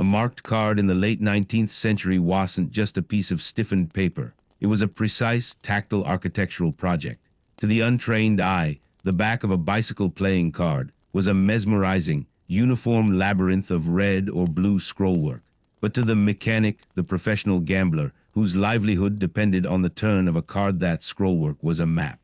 A marked card in the late 19th century wasn't just a piece of stiffened paper. It was a precise, tactile architectural project. To the untrained eye, the back of a bicycle playing card was a mesmerizing, uniform labyrinth of red or blue scrollwork. But to the mechanic, the professional gambler, whose livelihood depended on the turn of a card, that scrollwork was a map.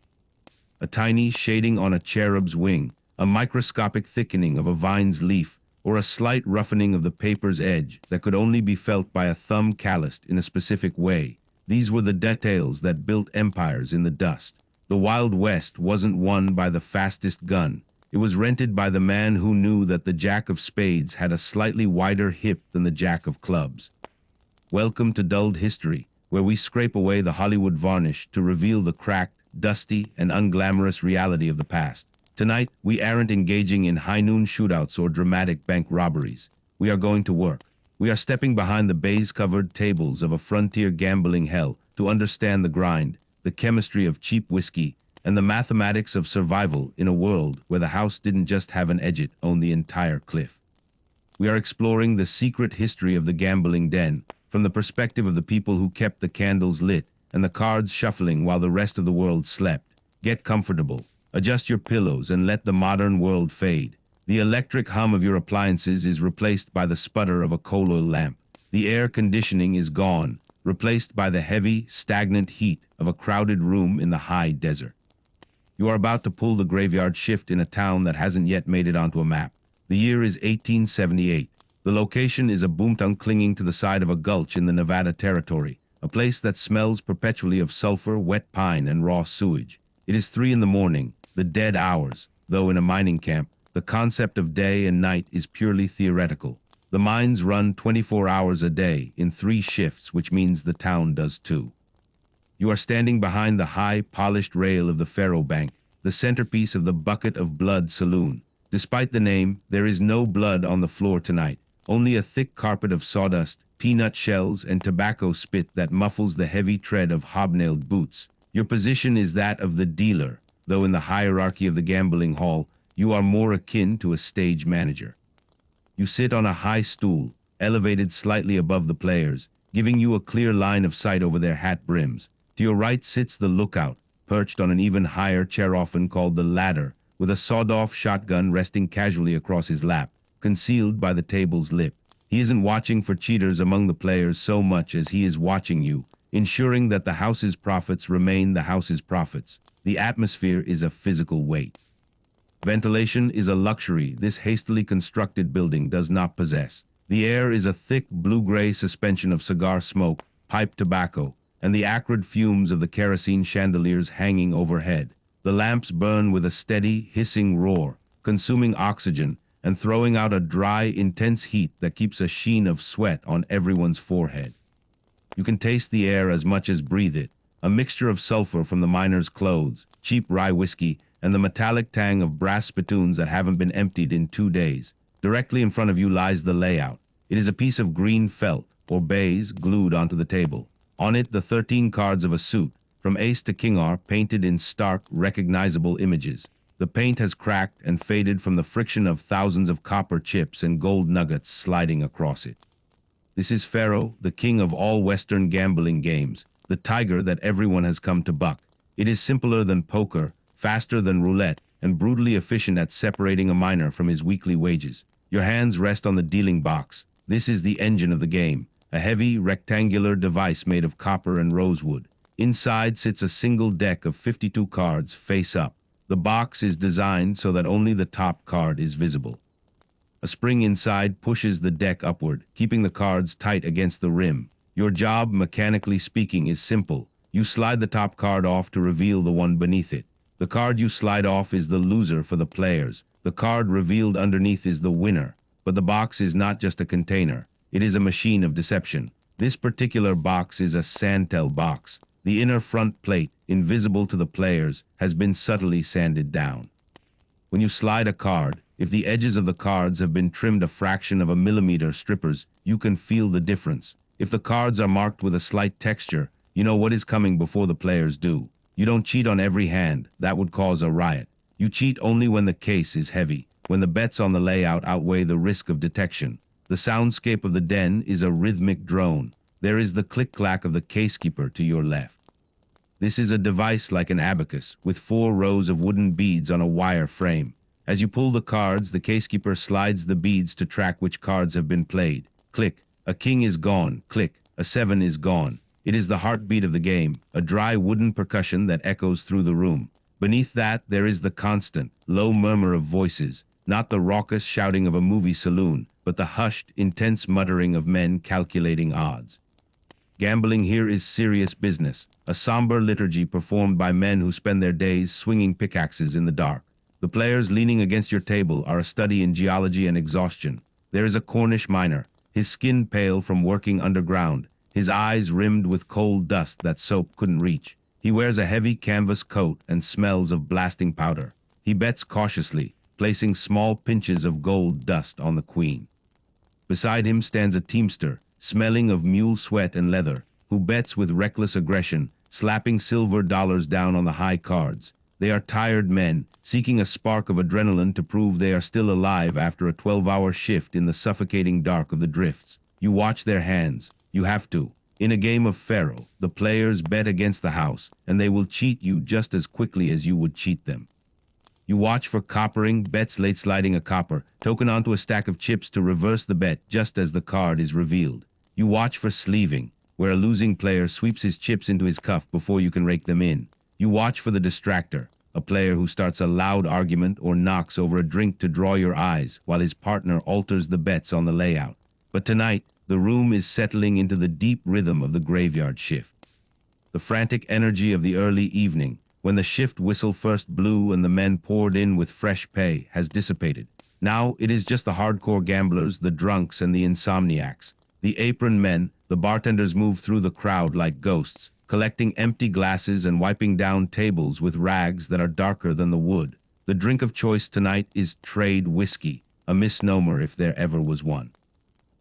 A tiny shading on a cherub's wing, a microscopic thickening of a vine's leaf, or a slight roughening of the paper's edge that could only be felt by a thumb calloused in a specific way. These were the details that built empires in the dust. The Wild West wasn't won by the fastest gun. It was rented by the man who knew that the jack of spades had a slightly wider hip than the jack of clubs. Welcome to Dulled History, where we scrape away the Hollywood varnish to reveal the cracked, dusty, and unglamorous reality of the past. Tonight, we aren't engaging in high-noon shootouts or dramatic bank robberies. We are going to work. We are stepping behind the baize-covered tables of a frontier gambling hell to understand the grind, the chemistry of cheap whiskey, and the mathematics of survival in a world where the house didn't just have an edge, it owned the entire cliff. We are exploring the secret history of the gambling den, from the perspective of the people who kept the candles lit and the cards shuffling while the rest of the world slept. Get comfortable. Adjust your pillows and let the modern world fade. The electric hum of your appliances is replaced by the sputter of a coal oil lamp. The air conditioning is gone, replaced by the heavy, stagnant heat of a crowded room in the high desert. You are about to pull the graveyard shift in a town that hasn't yet made it onto a map. The year is 1878. The location is a boomtown clinging to the side of a gulch in the Nevada Territory, a place that smells perpetually of sulfur, wet pine, and raw sewage. It is 3 in the morning, the dead hours, though in a mining camp, the concept of day and night is purely theoretical. The mines run 24 hours a day in 3 shifts, which means the town does too. You are standing behind the high, polished rail of the Faro Bank, the centerpiece of the Bucket of Blood saloon. Despite the name, there is no blood on the floor tonight, only a thick carpet of sawdust, peanut shells, and tobacco spit that muffles the heavy tread of hobnailed boots. Your position is that of the dealer, though in the hierarchy of the gambling hall, you are more akin to a stage manager. You sit on a high stool, elevated slightly above the players, giving you a clear line of sight over their hat brims. To your right sits the lookout, perched on an even higher chair often called the ladder, with a sawed-off shotgun resting casually across his lap, concealed by the table's lip. He isn't watching for cheaters among the players so much as he is watching you, ensuring that the house's profits remain the house's profits. The atmosphere is a physical weight. Ventilation is a luxury this hastily constructed building does not possess. The air is a thick blue-gray suspension of cigar smoke, pipe tobacco, and the acrid fumes of the kerosene chandeliers hanging overhead. The lamps burn with a steady, hissing roar, consuming oxygen and throwing out a dry, intense heat that keeps a sheen of sweat on everyone's forehead. You can taste the air as much as breathe it, a mixture of sulfur from the miners' clothes, cheap rye whiskey, and the metallic tang of brass spittoons that haven't been emptied in 2 days. Directly in front of you lies the layout. It is a piece of green felt, or baize, glued onto the table. On it, the 13 cards of a suit, from ace to king, are painted in stark, recognizable images. The paint has cracked and faded from the friction of thousands of copper chips and gold nuggets sliding across it. This is Faro, the king of all Western gambling games, the tiger that everyone has come to buck. It is simpler than poker, faster than roulette, and brutally efficient at separating a miner from his weekly wages. Your hands rest on the dealing box. This is the engine of the game, a heavy, rectangular device made of copper and rosewood. Inside sits a single deck of 52 cards face up. The box is designed so that only the top card is visible. A spring inside pushes the deck upward, keeping the cards tight against the rim. Your job, mechanically speaking, is simple. You slide the top card off to reveal the one beneath it. The card you slide off is the loser for the players. The card revealed underneath is the winner. But the box is not just a container. It is a machine of deception. This particular box is a Santel box. The inner front plate, invisible to the players, has been subtly sanded down. When you slide a card, if the edges of the cards have been trimmed a fraction of a millimeter strippers, you can feel the difference. If the cards are marked with a slight texture, you know what is coming before the players do. You don't cheat on every hand. That would cause a riot. You cheat only when the case is heavy, when the bets on the layout outweigh the risk of detection. The soundscape of the den is a rhythmic drone. There is the click-clack of the casekeeper to your left. This is a device like an abacus, with 4 rows of wooden beads on a wire frame. As you pull the cards, the casekeeper slides the beads to track which cards have been played. Click, a king is gone. Click, a 7 is gone. It is the heartbeat of the game, a dry wooden percussion that echoes through the room. Beneath that, there is the constant, low murmur of voices, not the raucous shouting of a movie saloon, but the hushed, intense muttering of men calculating odds. Gambling here is serious business, a somber liturgy performed by men who spend their days swinging pickaxes in the dark. The players leaning against your table are a study in geology and exhaustion. There is a Cornish miner, his skin pale from working underground, his eyes rimmed with coal dust that soap couldn't reach. He wears a heavy canvas coat and smells of blasting powder. He bets cautiously, placing small pinches of gold dust on the queen. Beside him stands a teamster, smelling of mule sweat and leather, who bets with reckless aggression, slapping silver dollars down on the high cards. They are tired men, seeking a spark of adrenaline to prove they are still alive after a 12-hour shift in the suffocating dark of the drifts. You watch their hands. You have to. In a game of faro, the players bet against the house, and they will cheat you just as quickly as you would cheat them. You watch for coppering, bets late sliding a copper, token onto a stack of chips to reverse the bet just as the card is revealed. You watch for sleeving, where a losing player sweeps his chips into his cuff before you can rake them in. You watch for the distractor, a player who starts a loud argument or knocks over a drink to draw your eyes while his partner alters the bets on the layout. But tonight, the room is settling into the deep rhythm of the graveyard shift. The frantic energy of the early evening, when the shift whistle first blew and the men poured in with fresh pay, has dissipated. Now it is just the hardcore gamblers, the drunks, and the insomniacs. The apron men, the bartenders move through the crowd like ghosts, collecting empty glasses and wiping down tables with rags that are darker than the wood. The drink of choice tonight is trade whiskey, a misnomer if there ever was one.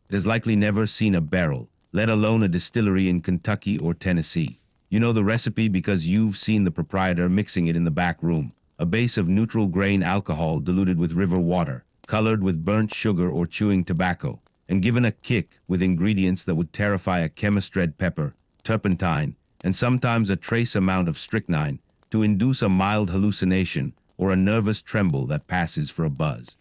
It has likely never seen a barrel, let alone a distillery in Kentucky or Tennessee. You know the recipe because you've seen the proprietor mixing it in the back room. A base of neutral grain alcohol diluted with river water, colored with burnt sugar or chewing tobacco, and given a kick with ingredients that would terrify a chemist: red pepper, turpentine, and sometimes a trace amount of strychnine to induce a mild hallucination or a nervous tremble that passes for a buzz.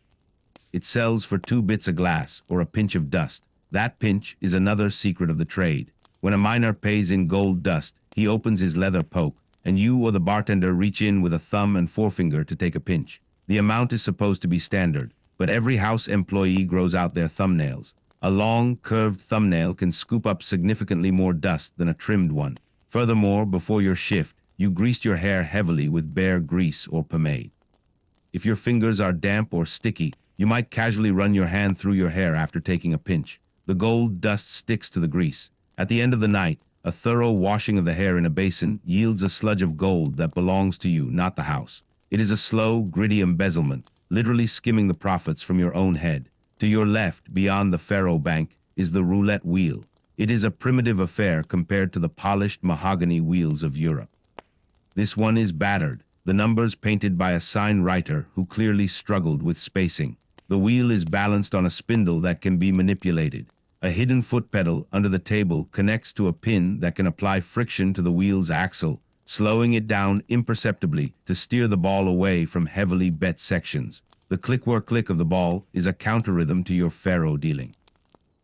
It sells for 2 bits a glass or a pinch of dust. That pinch is another secret of the trade. When a miner pays in gold dust, he opens his leather poke, and you or the bartender reach in with a thumb and forefinger to take a pinch. The amount is supposed to be standard, but every house employee grows out their thumbnails. A long, curved thumbnail can scoop up significantly more dust than a trimmed one. Furthermore, before your shift, you greased your hair heavily with bear grease or pomade. If your fingers are damp or sticky, you might casually run your hand through your hair after taking a pinch. The gold dust sticks to the grease. At the end of the night, a thorough washing of the hair in a basin yields a sludge of gold that belongs to you, not the house. It is a slow, gritty embezzlement, literally skimming the profits from your own head. To your left, beyond the faro bank, is the roulette wheel. It is a primitive affair compared to the polished mahogany wheels of Europe. This one is battered, the numbers painted by a sign writer who clearly struggled with spacing. The wheel is balanced on a spindle that can be manipulated. A hidden foot pedal under the table connects to a pin that can apply friction to the wheel's axle, slowing it down imperceptibly to steer the ball away from heavily bet sections. The click-work-click of the ball is a counter-rhythm to your faro dealing.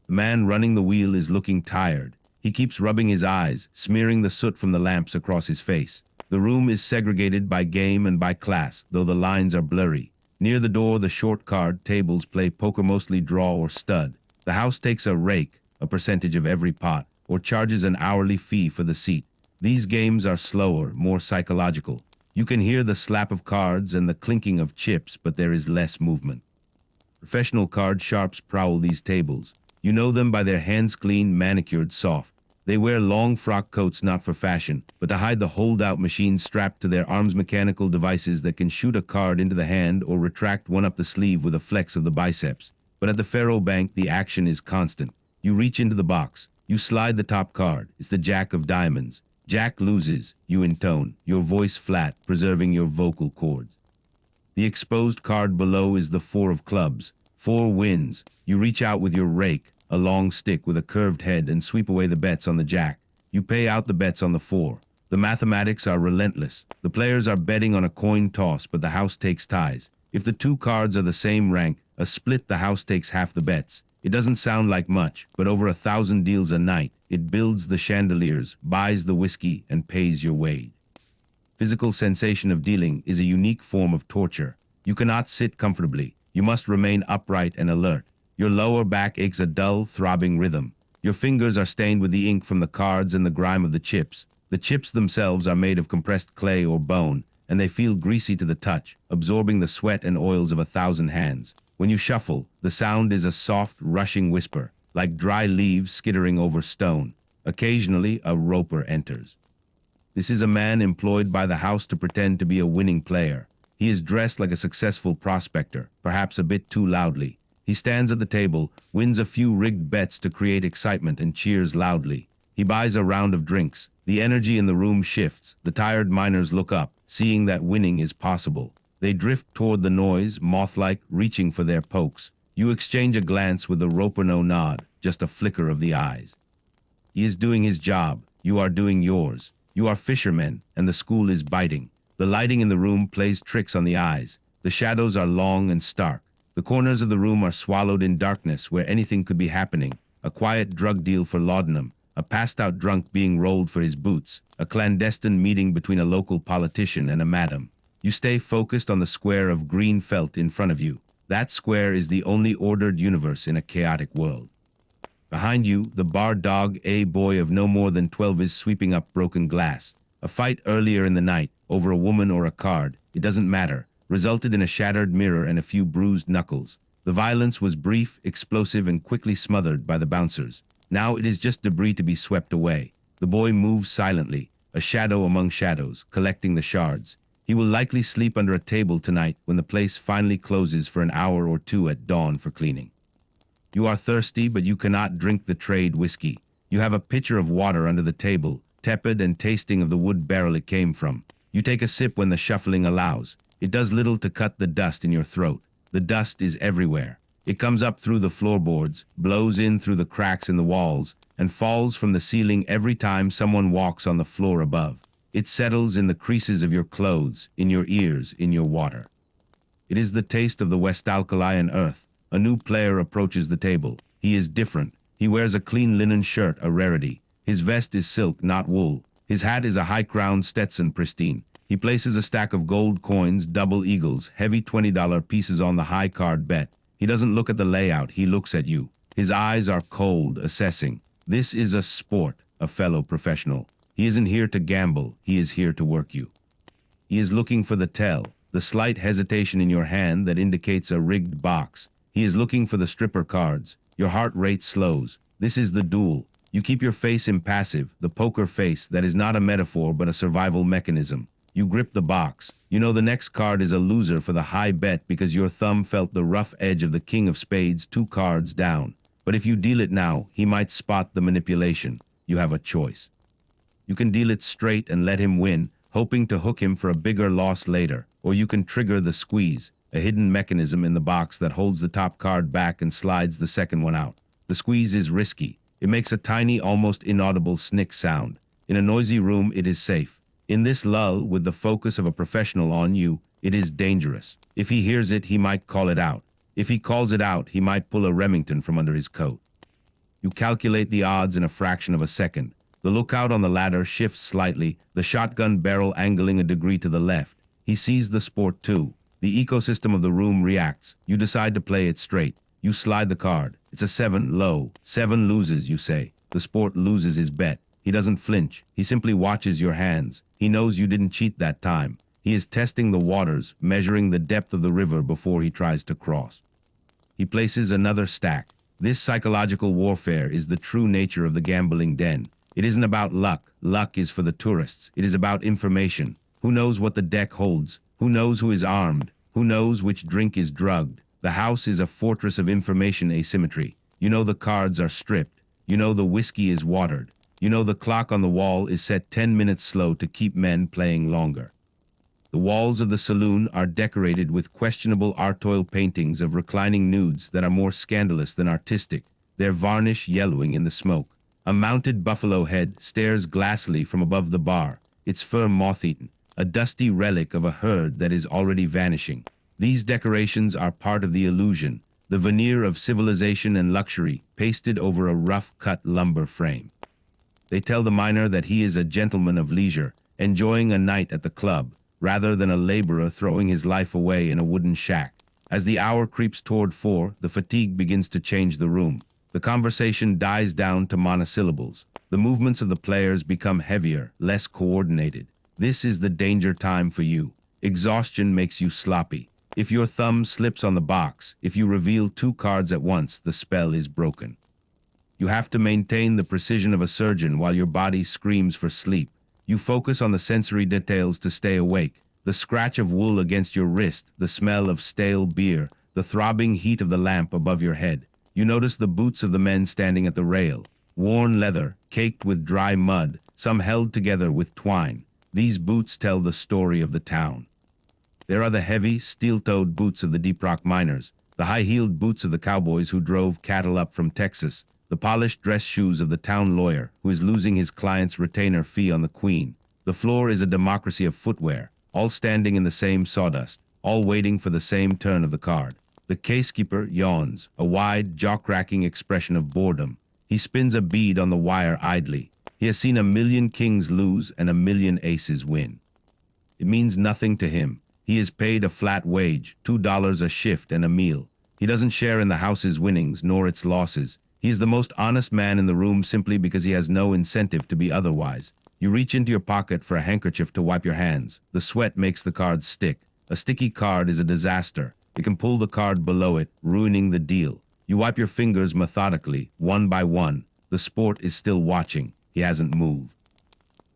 The man running the wheel is looking tired. He keeps rubbing his eyes, smearing the soot from the lamps across his face. The room is segregated by game and by class, though the lines are blurry. Near the door, the short card tables play poker, mostly draw or stud. The house takes a rake, a percentage of every pot, or charges an hourly fee for the seat. These games are slower, more psychological. You can hear the slap of cards and the clinking of chips, but there is less movement. Professional card sharps prowl these tables. You know them by their hands clean, manicured, soft. They wear long frock coats not for fashion, but to hide the holdout machines strapped to their arms, mechanical devices that can shoot a card into the hand or retract one up the sleeve with a flex of the biceps. But at the faro bank, the action is constant. You reach into the box. You slide the top card. It's the jack of diamonds. Jack loses. You intone, your voice flat, preserving your vocal cords. The exposed card below is the 4 of clubs. 4 wins. You reach out with your rake, a long stick with a curved head, and sweep away the bets on the jack. You pay out the bets on the 4. The mathematics are relentless. The players are betting on a coin toss, but the house takes ties. If the 2 cards are the same rank, a split, the house takes half the bets. It doesn't sound like much, but over 1,000 deals a night, it builds the chandeliers, buys the whiskey, and pays your wage. Physical sensation of dealing is a unique form of torture. You cannot sit comfortably. You must remain upright and alert. Your lower back aches a dull, throbbing rhythm. Your fingers are stained with the ink from the cards and the grime of the chips. The chips themselves are made of compressed clay or bone, and they feel greasy to the touch, absorbing the sweat and oils of 1,000 hands. When you shuffle, the sound is a soft, rushing whisper, like dry leaves skittering over stone. Occasionally, a roper enters. This is a man employed by the house to pretend to be a winning player. He is dressed like a successful prospector, perhaps a bit too loudly. He stands at the table, wins a few rigged bets to create excitement, and cheers loudly. He buys a round of drinks. The energy in the room shifts. The tired miners look up, seeing that winning is possible. They drift toward the noise, moth-like, reaching for their pokes. You exchange a glance with the roper, no nod, just a flicker of the eyes. He is doing his job. You are doing yours. You are fishermen, and the school is biting. The lighting in the room plays tricks on the eyes. The shadows are long and stark. The corners of the room are swallowed in darkness where anything could be happening. A quiet drug deal for laudanum, a passed-out drunk being rolled for his boots, a clandestine meeting between a local politician and a madam. You stay focused on the square of green felt in front of you. That square is the only ordered universe in a chaotic world. Behind you, the bar dog, a boy of no more than 12, is sweeping up broken glass. A fight earlier in the night, over a woman or a card, it doesn't matter, resulted in a shattered mirror and a few bruised knuckles. The violence was brief, explosive, and quickly smothered by the bouncers. Now it is just debris to be swept away. The boy moves silently, a shadow among shadows, collecting the shards. He will likely sleep under a table tonight when the place finally closes for an hour or 2 at dawn for cleaning. You are thirsty, but you cannot drink the trade whiskey. You have a pitcher of water under the table, tepid and tasting of the wood barrel it came from. You take a sip when the shuffling allows. It does little to cut the dust in your throat. The dust is everywhere. It comes up through the floorboards, blows in through the cracks in the walls, and falls from the ceiling every time someone walks on the floor above. It settles in the creases of your clothes, in your ears, in your water. It is the taste of the West Alkalian earth. A new player approaches the table. He is different. He wears a clean linen shirt, a rarity. His vest is silk, not wool. His hat is a high-crowned Stetson, pristine. He places a stack of gold coins, double eagles, heavy $20 pieces on the high card bet. He doesn't look at the layout, he looks at you. His eyes are cold, assessing. This is a sport, a fellow professional. He isn't here to gamble, he is here to work you. He is looking for the tell, the slight hesitation in your hand that indicates a rigged box. He is looking for the stripper cards. Your heart rate slows. This is the duel. You keep your face impassive, the poker face that is not a metaphor but a survival mechanism. You grip the box. You know the next card is a loser for the high bet because your thumb felt the rough edge of the king of spades 2 cards down. But if you deal it now, he might spot the manipulation. You have a choice. You can deal it straight and let him win, hoping to hook him for a bigger loss later. Or you can trigger the squeeze, a hidden mechanism in the box that holds the top card back and slides the second one out. The squeeze is risky. It makes a tiny, almost inaudible snick sound. In a noisy room, it is safe. In this lull, with the focus of a professional on you, it is dangerous. If he hears it, he might call it out. If he calls it out, he might pull a Remington from under his coat. You calculate the odds in a fraction of a second. The lookout on the ladder shifts slightly, the shotgun barrel angling a degree to the left. He sees the sport too. The ecosystem of the room reacts. You decide to play it straight. You slide the card. It's a 7, low. 7 loses, you say. The sport loses his bet. He doesn't flinch. He simply watches your hands. He knows you didn't cheat that time. He is testing the waters, measuring the depth of the river before he tries to cross. He places another stack. This psychological warfare is the true nature of the gambling den. It isn't about luck. Luck is for the tourists. It is about information. Who knows what the deck holds? Who knows who is armed? Who knows which drink is drugged? The house is a fortress of information asymmetry. You know the cards are stripped. You know the whiskey is watered. You know the clock on the wall is set 10 minutes slow to keep men playing longer. The walls of the saloon are decorated with questionable art oil paintings of reclining nudes that are more scandalous than artistic, their varnish yellowing in the smoke. A mounted buffalo head stares glassily from above the bar, its fur moth-eaten, a dusty relic of a herd that is already vanishing. These decorations are part of the illusion, the veneer of civilization and luxury pasted over a rough-cut lumber frame. They tell the miner that he is a gentleman of leisure, enjoying a night at the club, rather than a laborer throwing his life away in a wooden shack. As the hour creeps toward 4, the fatigue begins to change the room. The conversation dies down to monosyllables. The movements of the players become heavier, less coordinated. This is the danger time for you. Exhaustion makes you sloppy. If your thumb slips on the box, if you reveal 2 cards at once, the spell is broken. You have to maintain the precision of a surgeon while your body screams for sleep. You focus on the sensory details to stay awake. The scratch of wool against your wrist, the smell of stale beer, the throbbing heat of the lamp above your head. You notice the boots of the men standing at the rail. Worn leather, caked with dry mud, some held together with twine. These boots tell the story of the town. There are the heavy, steel-toed boots of the deep rock miners, the high-heeled boots of the cowboys who drove cattle up from Texas, the polished dress shoes of the town lawyer who is losing his client's retainer fee on the queen. The floor is a democracy of footwear, all standing in the same sawdust, all waiting for the same turn of the card. The casekeeper yawns, a wide, jaw-cracking expression of boredom. He spins a bead on the wire idly. He has seen 1,000,000 kings lose and 1,000,000 aces win. It means nothing to him. He is paid a flat wage, $2 a shift and a meal. He doesn't share in the house's winnings nor its losses. He is the most honest man in the room simply because he has no incentive to be otherwise. You reach into your pocket for a handkerchief to wipe your hands. The sweat makes the cards stick. A sticky card is a disaster. It can pull the card below it, ruining the deal. You wipe your fingers methodically, one by one. The sport is still watching. He hasn't moved.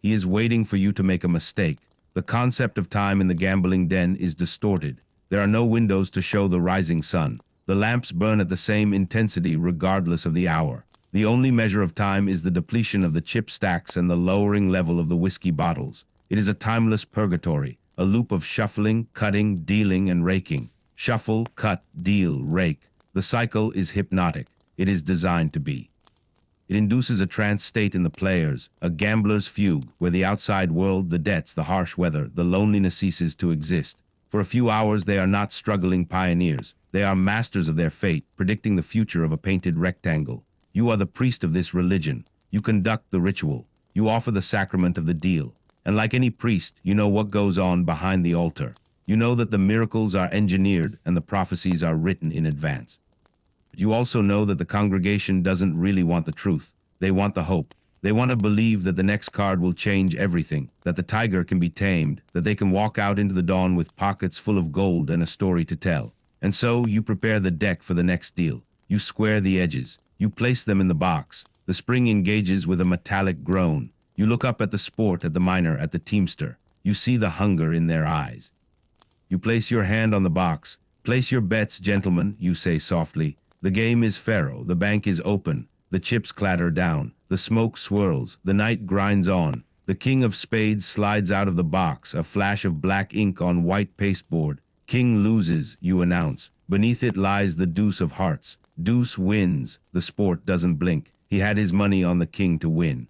He is waiting for you to make a mistake. The concept of time in the gambling den is distorted. There are no windows to show the rising sun. The lamps burn at the same intensity regardless of the hour. The only measure of time is the depletion of the chip stacks and the lowering level of the whiskey bottles. It is a timeless purgatory, a loop of shuffling, cutting, dealing, and raking. Shuffle, cut, deal, rake. The cycle is hypnotic. It is designed to be. It induces a trance state in the players, a gambler's fugue, where the outside world, the debts, the harsh weather, the loneliness ceases to exist. For a few hours they are not struggling pioneers. They are masters of their fate, predicting the future of a painted rectangle. You are the priest of this religion. You conduct the ritual. You offer the sacrament of the deal. And like any priest, you know what goes on behind the altar. You know that the miracles are engineered and the prophecies are written in advance. But you also know that the congregation doesn't really want the truth. They want the hope. They want to believe that the next card will change everything, that the tiger can be tamed, that they can walk out into the dawn with pockets full of gold and a story to tell. And so you prepare the deck for the next deal. You square the edges. You place them in the box. The spring engages with a metallic groan. You look up at the sport, at the miner, at the teamster. You see the hunger in their eyes. You place your hand on the box. Place your bets, gentlemen, you say softly. The game is faro. The bank is open. The chips clatter down. The smoke swirls. The night grinds on. The king of spades slides out of the box, a flash of black ink on white pasteboard. King loses, you announce. Beneath it lies the deuce of hearts. Deuce wins. The sport doesn't blink. He had his money on the king to win.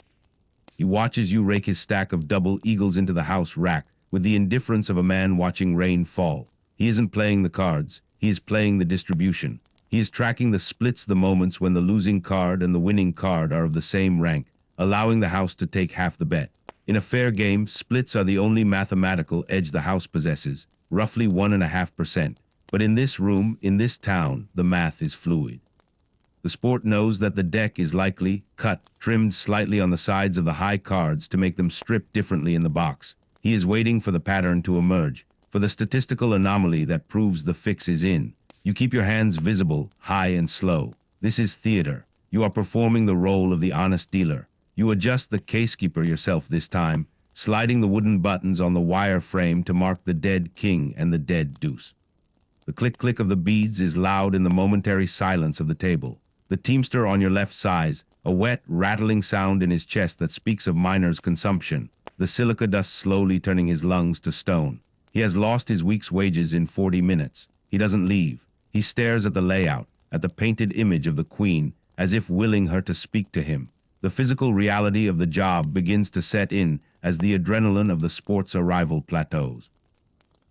He watches you rake his stack of double eagles into the house rack with the indifference of a man watching rain fall. He isn't playing the cards. He is playing the distribution. He is tracking the splits, the moments when the losing card and the winning card are of the same rank, allowing the house to take half the bet. In a fair game, splits are the only mathematical edge the house possesses, roughly 1.5%. But in this room, in this town, the math is fluid. The sport knows that the deck is likely cut, trimmed slightly on the sides of the high cards to make them strip differently in the box. He is waiting for the pattern to emerge, for the statistical anomaly that proves the fix is in. You keep your hands visible, high and slow. This is theater. You are performing the role of the honest dealer. You adjust the casekeeper yourself this time, sliding the wooden buttons on the wire frame to mark the dead king and the dead deuce. The click-click of the beads is loud in the momentary silence of the table. The teamster on your left sighs, a wet, rattling sound in his chest that speaks of miner's consumption, the silica dust slowly turning his lungs to stone. He has lost his week's wages in 40 minutes. He doesn't leave. He stares at the layout, at the painted image of the queen, as if willing her to speak to him. The physical reality of the job begins to set in as the adrenaline of the sport's arrival plateaus.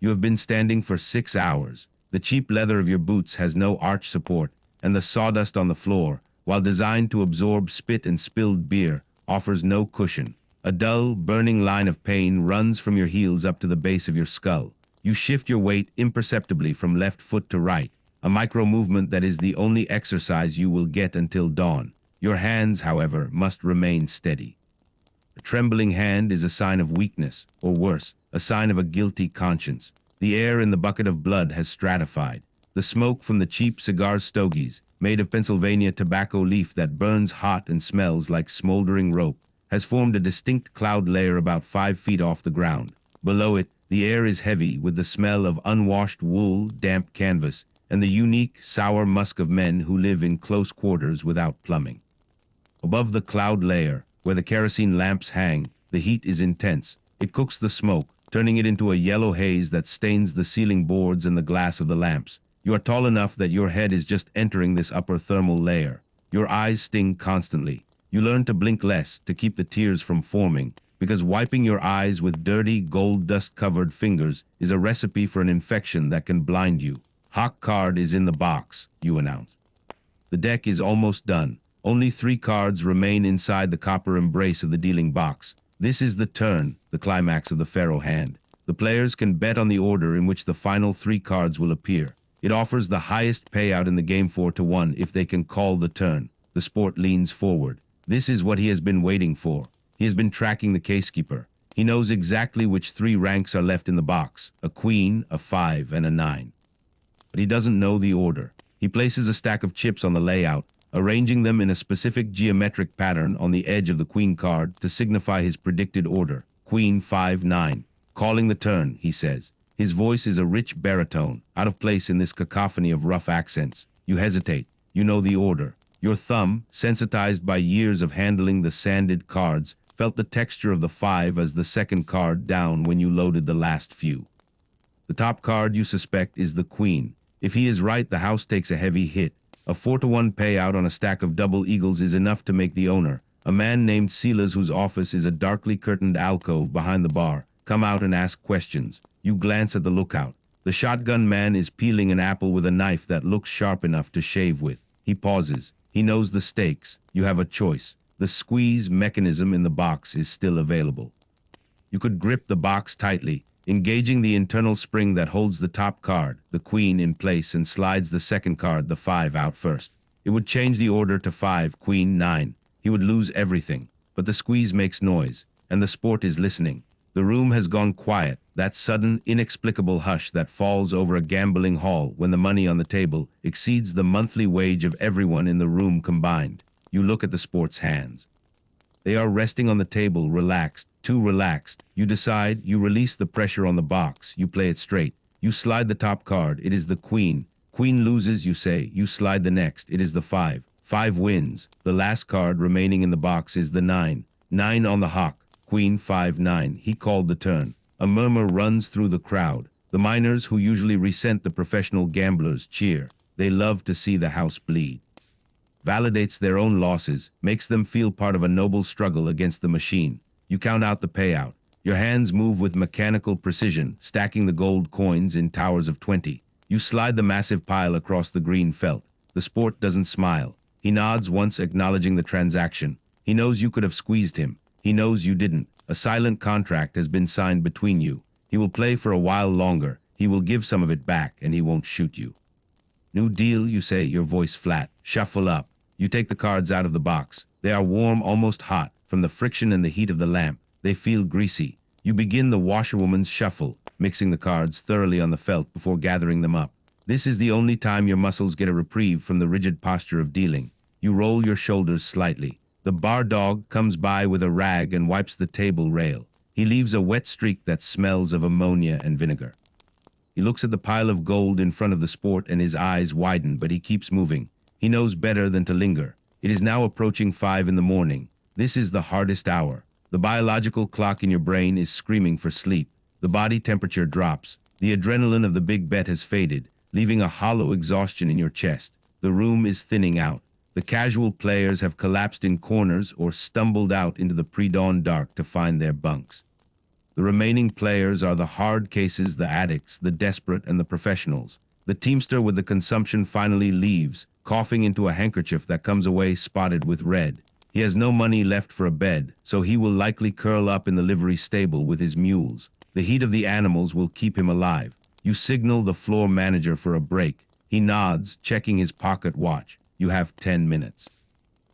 You have been standing for 6 hours. The cheap leather of your boots has no arch support, and the sawdust on the floor, while designed to absorb spit and spilled beer, offers no cushion. A dull, burning line of pain runs from your heels up to the base of your skull. You shift your weight imperceptibly from left foot to right, a micro-movement that is the only exercise you will get until dawn. Your hands, however, must remain steady. A trembling hand is a sign of weakness, or worse, a sign of a guilty conscience. The air in the bucket of blood has stratified. The smoke from the cheap cigar stogies, made of Pennsylvania tobacco leaf that burns hot and smells like smoldering rope, has formed a distinct cloud layer about 5 feet off the ground. Below it, the air is heavy with the smell of unwashed wool, damp canvas, and the unique, sour musk of men who live in close quarters without plumbing. Above the cloud layer, where the kerosene lamps hang, the heat is intense. It cooks the smoke, turning it into a yellow haze that stains the ceiling boards and the glass of the lamps. You are tall enough that your head is just entering this upper thermal layer. Your eyes sting constantly. You learn to blink less to keep the tears from forming, because wiping your eyes with dirty, gold dust-covered fingers is a recipe for an infection that can blind you. Hock card is in the box, you announce. The deck is almost done. Only 3 cards remain inside the copper embrace of the dealing box. This is the turn, the climax of the faro hand. The players can bet on the order in which the final 3 cards will appear. It offers the highest payout in the game 4-1 if they can call the turn. The sport leans forward. This is what he has been waiting for. He has been tracking the casekeeper. He knows exactly which 3 ranks are left in the box, a queen, a 5, and a 9. But he doesn't know the order. He places a stack of chips on the layout, arranging them in a specific geometric pattern on the edge of the queen card to signify his predicted order. Queen 5-9. Calling the turn, he says. His voice is a rich baritone, out of place in this cacophony of rough accents. You hesitate. You know the order. Your thumb, sensitized by years of handling the sanded cards, felt the texture of the 5 as the second card down when you loaded the last few. The top card you suspect is the queen. If he is right, the house takes a heavy hit. A 4-1 payout on a stack of double eagles is enough to make the owner, a man named Silas whose office is a darkly curtained alcove behind the bar, come out and ask questions. You glance at the lookout. The shotgun man is peeling an apple with a knife that looks sharp enough to shave with. He pauses. He knows the stakes. You have a choice. The squeeze mechanism in the box is still available. You could grip the box tightly, engaging the internal spring that holds the top card, the queen, in place and slides the second card, the 5, out first. It would change the order to 5, queen, 9. He would lose everything. But the squeeze makes noise, and the sport is listening. The room has gone quiet, that sudden, inexplicable hush that falls over a gambling hall when the money on the table exceeds the monthly wage of everyone in the room combined. You look at the sport's hands. They are resting on the table, relaxed, too relaxed. You decide, you release the pressure on the box, you play it straight. You slide the top card, it is the queen. Queen loses, you say, you slide the next, it is the 5. 5 wins. The last card remaining in the box is the 9. 9 on the hock. Queen 5-9. He called the turn. A murmur runs through the crowd. The minors, who usually resent the professional gamblers, cheer. They love to see the house bleed. Validates their own losses, makes them feel part of a noble struggle against the machine. You count out the payout. Your hands move with mechanical precision, stacking the gold coins in towers of 20. You slide the massive pile across the green felt. The sport doesn't smile. He nods once, acknowledging the transaction. He knows you could have squeezed him. He knows you didn't. A silent contract has been signed between you. He will play for a while longer. He will give some of it back, and he won't shoot you. New deal, you say, your voice flat. Shuffle up. You take the cards out of the box. They are warm, almost hot, from the friction and the heat of the lamp. They feel greasy. You begin the washerwoman's shuffle, mixing the cards thoroughly on the felt before gathering them up. This is the only time your muscles get a reprieve from the rigid posture of dealing. You roll your shoulders slightly. The bar dog comes by with a rag and wipes the table rail. He leaves a wet streak that smells of ammonia and vinegar. He looks at the pile of gold in front of the sport and his eyes widen, but he keeps moving. He knows better than to linger. It is now approaching 5 in the morning. This is the hardest hour. The biological clock in your brain is screaming for sleep. The body temperature drops. The adrenaline of the big bet has faded, leaving a hollow exhaustion in your chest. The room is thinning out. The casual players have collapsed in corners or stumbled out into the pre-dawn dark to find their bunks. The remaining players are the hard cases, the addicts, the desperate, and the professionals. The teamster with the consumption finally leaves, coughing into a handkerchief that comes away spotted with red. He has no money left for a bed, so he will likely curl up in the livery stable with his mules. The heat of the animals will keep him alive. You signal the floor manager for a break. He nods, checking his pocket watch. You have 10 minutes.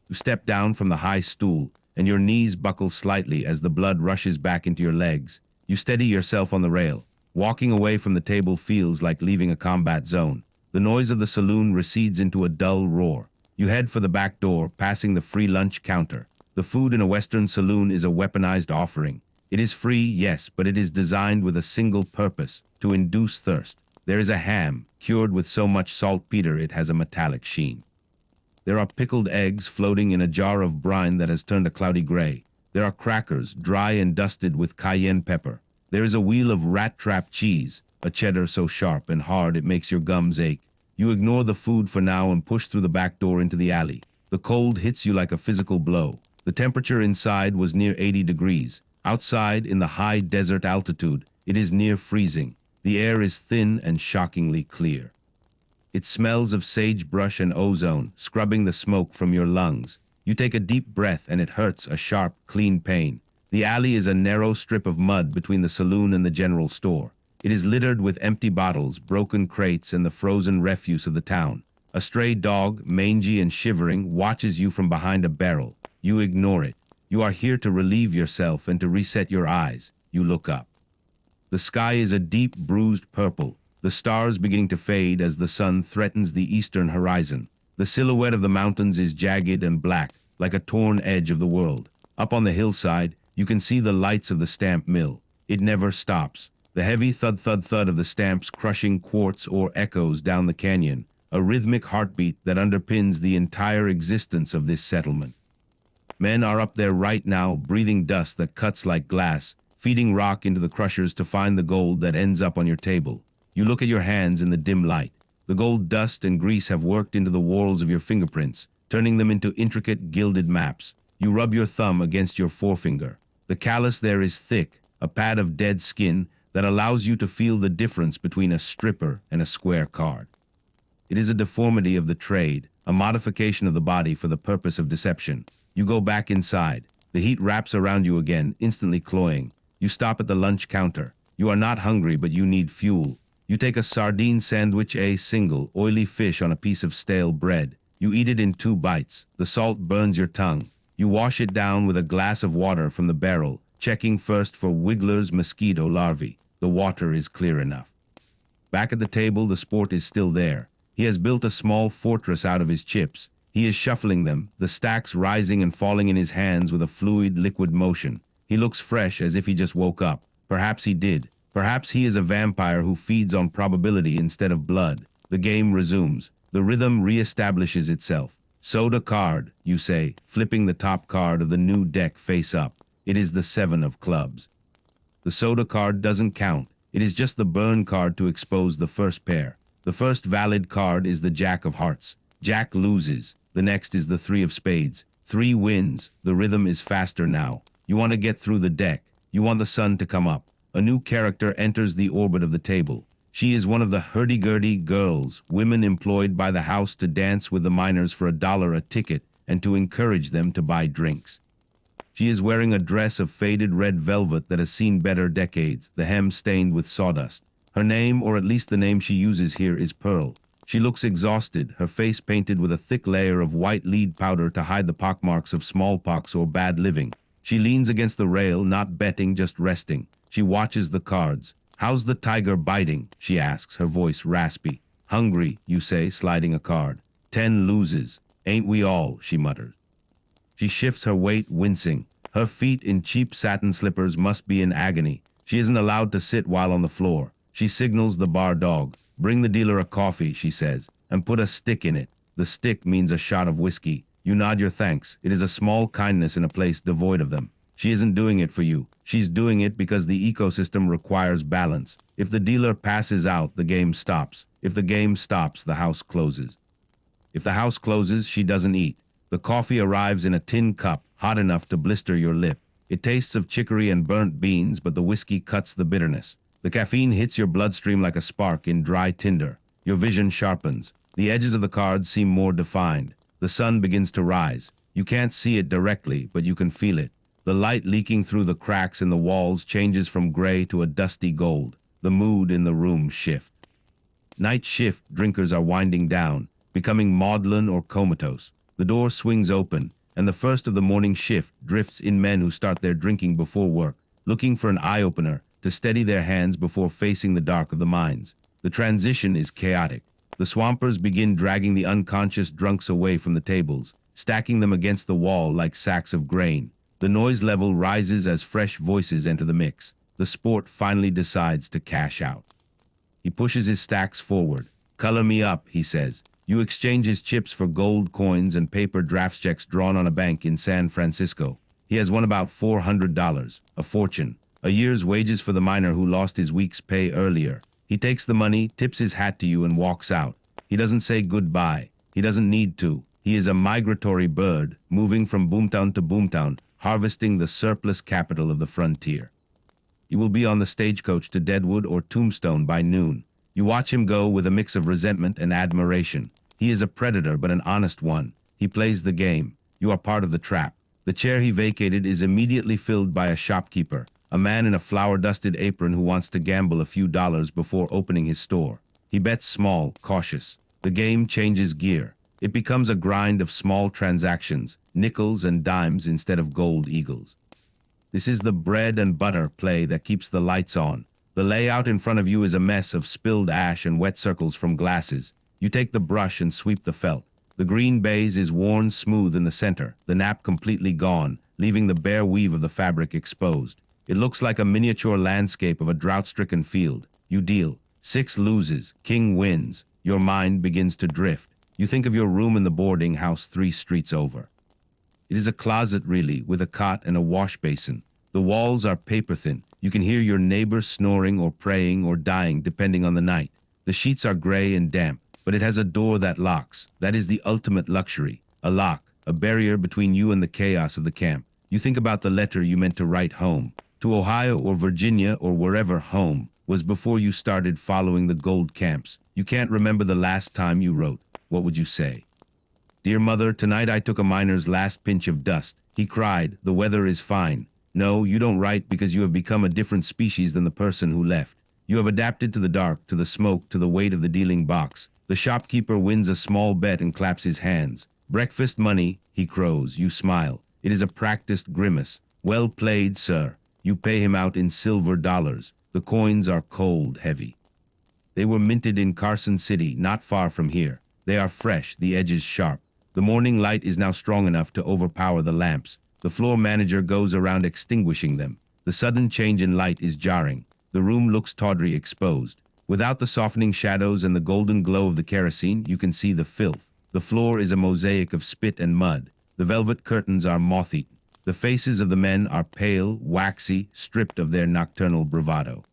You step down from the high stool, and your knees buckle slightly as the blood rushes back into your legs. You steady yourself on the rail. Walking away from the table feels like leaving a combat zone. The noise of the saloon recedes into a dull roar. You head for the back door, passing the free lunch counter. The food in a Western saloon is a weaponized offering. It is free, yes, but it is designed with a single purpose, to induce thirst. There is a ham, cured with so much saltpeter it has a metallic sheen. There are pickled eggs floating in a jar of brine that has turned a cloudy gray. There are crackers, dry and dusted with cayenne pepper. There is a wheel of rat-trap cheese, a cheddar so sharp and hard it makes your gums ache. You ignore the food for now and push through the back door into the alley. The cold hits you like a physical blow. The temperature inside was near 80 degrees. Outside, in the high desert altitude, it is near freezing. The air is thin and shockingly clear. It smells of sagebrush and ozone, scrubbing the smoke from your lungs. You take a deep breath and it hurts, a sharp, clean pain. The alley is a narrow strip of mud between the saloon and the general store. It is littered with empty bottles, broken crates, and the frozen refuse of the town. A stray dog, mangy and shivering, watches you from behind a barrel. You ignore it. You are here to relieve yourself and to reset your eyes. You look up. The sky is a deep, bruised purple, the stars beginning to fade as the sun threatens the eastern horizon. The silhouette of the mountains is jagged and black, like a torn edge of the world. Up on the hillside, you can see the lights of the stamp mill. It never stops. The heavy thud-thud-thud of the stamps crushing quartz ore echoes down the canyon, a rhythmic heartbeat that underpins the entire existence of this settlement. Men are up there right now, breathing dust that cuts like glass, feeding rock into the crushers to find the gold that ends up on your table. You look at your hands in the dim light. The gold dust and grease have worked into the whorls of your fingerprints, turning them into intricate gilded maps. You rub your thumb against your forefinger. The callus there is thick, a pad of dead skin that allows you to feel the difference between a stripper and a square card. It is a deformity of the trade, a modification of the body for the purpose of deception. You go back inside. The heat wraps around you again, instantly cloying. You stop at the lunch counter. You are not hungry, but you need fuel. You take a sardine sandwich, a single, oily fish on a piece of stale bread. You eat it in 2 bites. The salt burns your tongue. You wash it down with a glass of water from the barrel, checking first for wigglers, mosquito larvae. The water is clear enough. Back at the table, the sport is still there. He has built a small fortress out of his chips. He is shuffling them, the stacks rising and falling in his hands with a fluid, liquid motion. He looks fresh, as if he just woke up. Perhaps he did. Perhaps he is a vampire who feeds on probability instead of blood. The game resumes. The rhythm reestablishes itself. Soda card, you say, flipping the top card of the new deck face up. It is the 7 of clubs. The soda card doesn't count. It is just the burn card to expose the first pair. The first valid card is the Jack of Hearts. Jack loses. The next is the 3 of spades. 3 wins. The rhythm is faster now. You want to get through the deck. You want the sun to come up. A new character enters the orbit of the table. She is one of the hurdy-gurdy girls, women employed by the house to dance with the minors for $1 a ticket and to encourage them to buy drinks. She is wearing a dress of faded red velvet that has seen better decades, the hem stained with sawdust. Her name, or at least the name she uses here, is Pearl. She looks exhausted, her face painted with a thick layer of white lead powder to hide the pockmarks of smallpox or bad living. She leans against the rail, not betting, just resting. She watches the cards. "How's the tiger biting?" she asks, her voice raspy. "Hungry," you say, sliding a card. 10 loses. "Ain't we all?" she mutters. She shifts her weight, wincing. Her feet in cheap satin slippers must be in agony. She isn't allowed to sit while on the floor. She signals the bar dog. "Bring the dealer a coffee," she says, "and put a stick in it." The stick means a shot of whiskey. You nod your thanks. It is a small kindness in a place devoid of them. She isn't doing it for you. She's doing it because the ecosystem requires balance. If the dealer passes out, the game stops. If the game stops, the house closes. If the house closes, she doesn't eat. The coffee arrives in a tin cup, hot enough to blister your lip. It tastes of chicory and burnt beans, but the whiskey cuts the bitterness. The caffeine hits your bloodstream like a spark in dry tinder. Your vision sharpens. The edges of the cards seem more defined. The sun begins to rise. You can't see it directly, but you can feel it. The light leaking through the cracks in the walls changes from gray to a dusty gold. The mood in the room shifts. Night shift drinkers are winding down, becoming maudlin or comatose. The door swings open, and the first of the morning shift drifts in men who start their drinking before work, looking for an eye-opener to steady their hands before facing the dark of the mines. The transition is chaotic. The swampers begin dragging the unconscious drunks away from the tables, stacking them against the wall like sacks of grain. The noise level rises as fresh voices enter the mix. The sport finally decides to cash out. He pushes his stacks forward. "Color me up," he says. You exchange his chips for gold coins and paper drafts checks drawn on a bank in San Francisco. He has won about $400, a fortune, a year's wages for the miner who lost his week's pay earlier. He takes the money, tips his hat to you, and walks out. He doesn't say goodbye. He doesn't need to. He is a migratory bird, moving from boomtown to boomtown, harvesting the surplus capital of the frontier. You will be on the stagecoach to Deadwood or Tombstone by noon. You watch him go with a mix of resentment and admiration. He is a predator, but an honest one. He plays the game. You are part of the trap. The chair he vacated is immediately filled by a shopkeeper, a man in a flour-dusted apron who wants to gamble a few dollars before opening his store. He bets small, cautious. The game changes gear. It becomes a grind of small transactions, nickels and dimes instead of gold eagles. This is the bread and butter play that keeps the lights on. The layout in front of you is a mess of spilled ash and wet circles from glasses. You take the brush and sweep the felt. The green baize is worn smooth in the center, the nap completely gone, leaving the bare weave of the fabric exposed. It looks like a miniature landscape of a drought-stricken field. You deal. 6 loses. King wins. Your mind begins to drift. You think of your room in the boarding house 3 streets over. It is a closet, really, with a cot and a wash basin. The walls are paper-thin. You can hear your neighbor snoring or praying or dying, depending on the night. The sheets are gray and damp, but it has a door that locks. That is the ultimate luxury. A lock, a barrier between you and the chaos of the camp. You think about the letter you meant to write home. To Ohio or Virginia or wherever home was before you started following the gold camps. You can't remember the last time you wrote. What would you say? "Dear Mother, tonight I took a miner's last pinch of dust. He cried, the weather is fine." No, you don't write because you have become a different species than the person who left. You have adapted to the dark, to the smoke, to the weight of the dealing box. The shopkeeper wins a small bet and claps his hands. "Breakfast money," he crows. You smile. It is a practiced grimace. "Well played, sir." You pay him out in silver dollars. The coins are cold, heavy. They were minted in Carson City, not far from here. They are fresh, the edges sharp. The morning light is now strong enough to overpower the lamps. The floor manager goes around extinguishing them. The sudden change in light is jarring. The room looks tawdry, exposed. Without the softening shadows and the golden glow of the kerosene, you can see the filth. The floor is a mosaic of spit and mud. The velvet curtains are moth-eaten. The faces of the men are pale, waxy, stripped of their nocturnal bravado.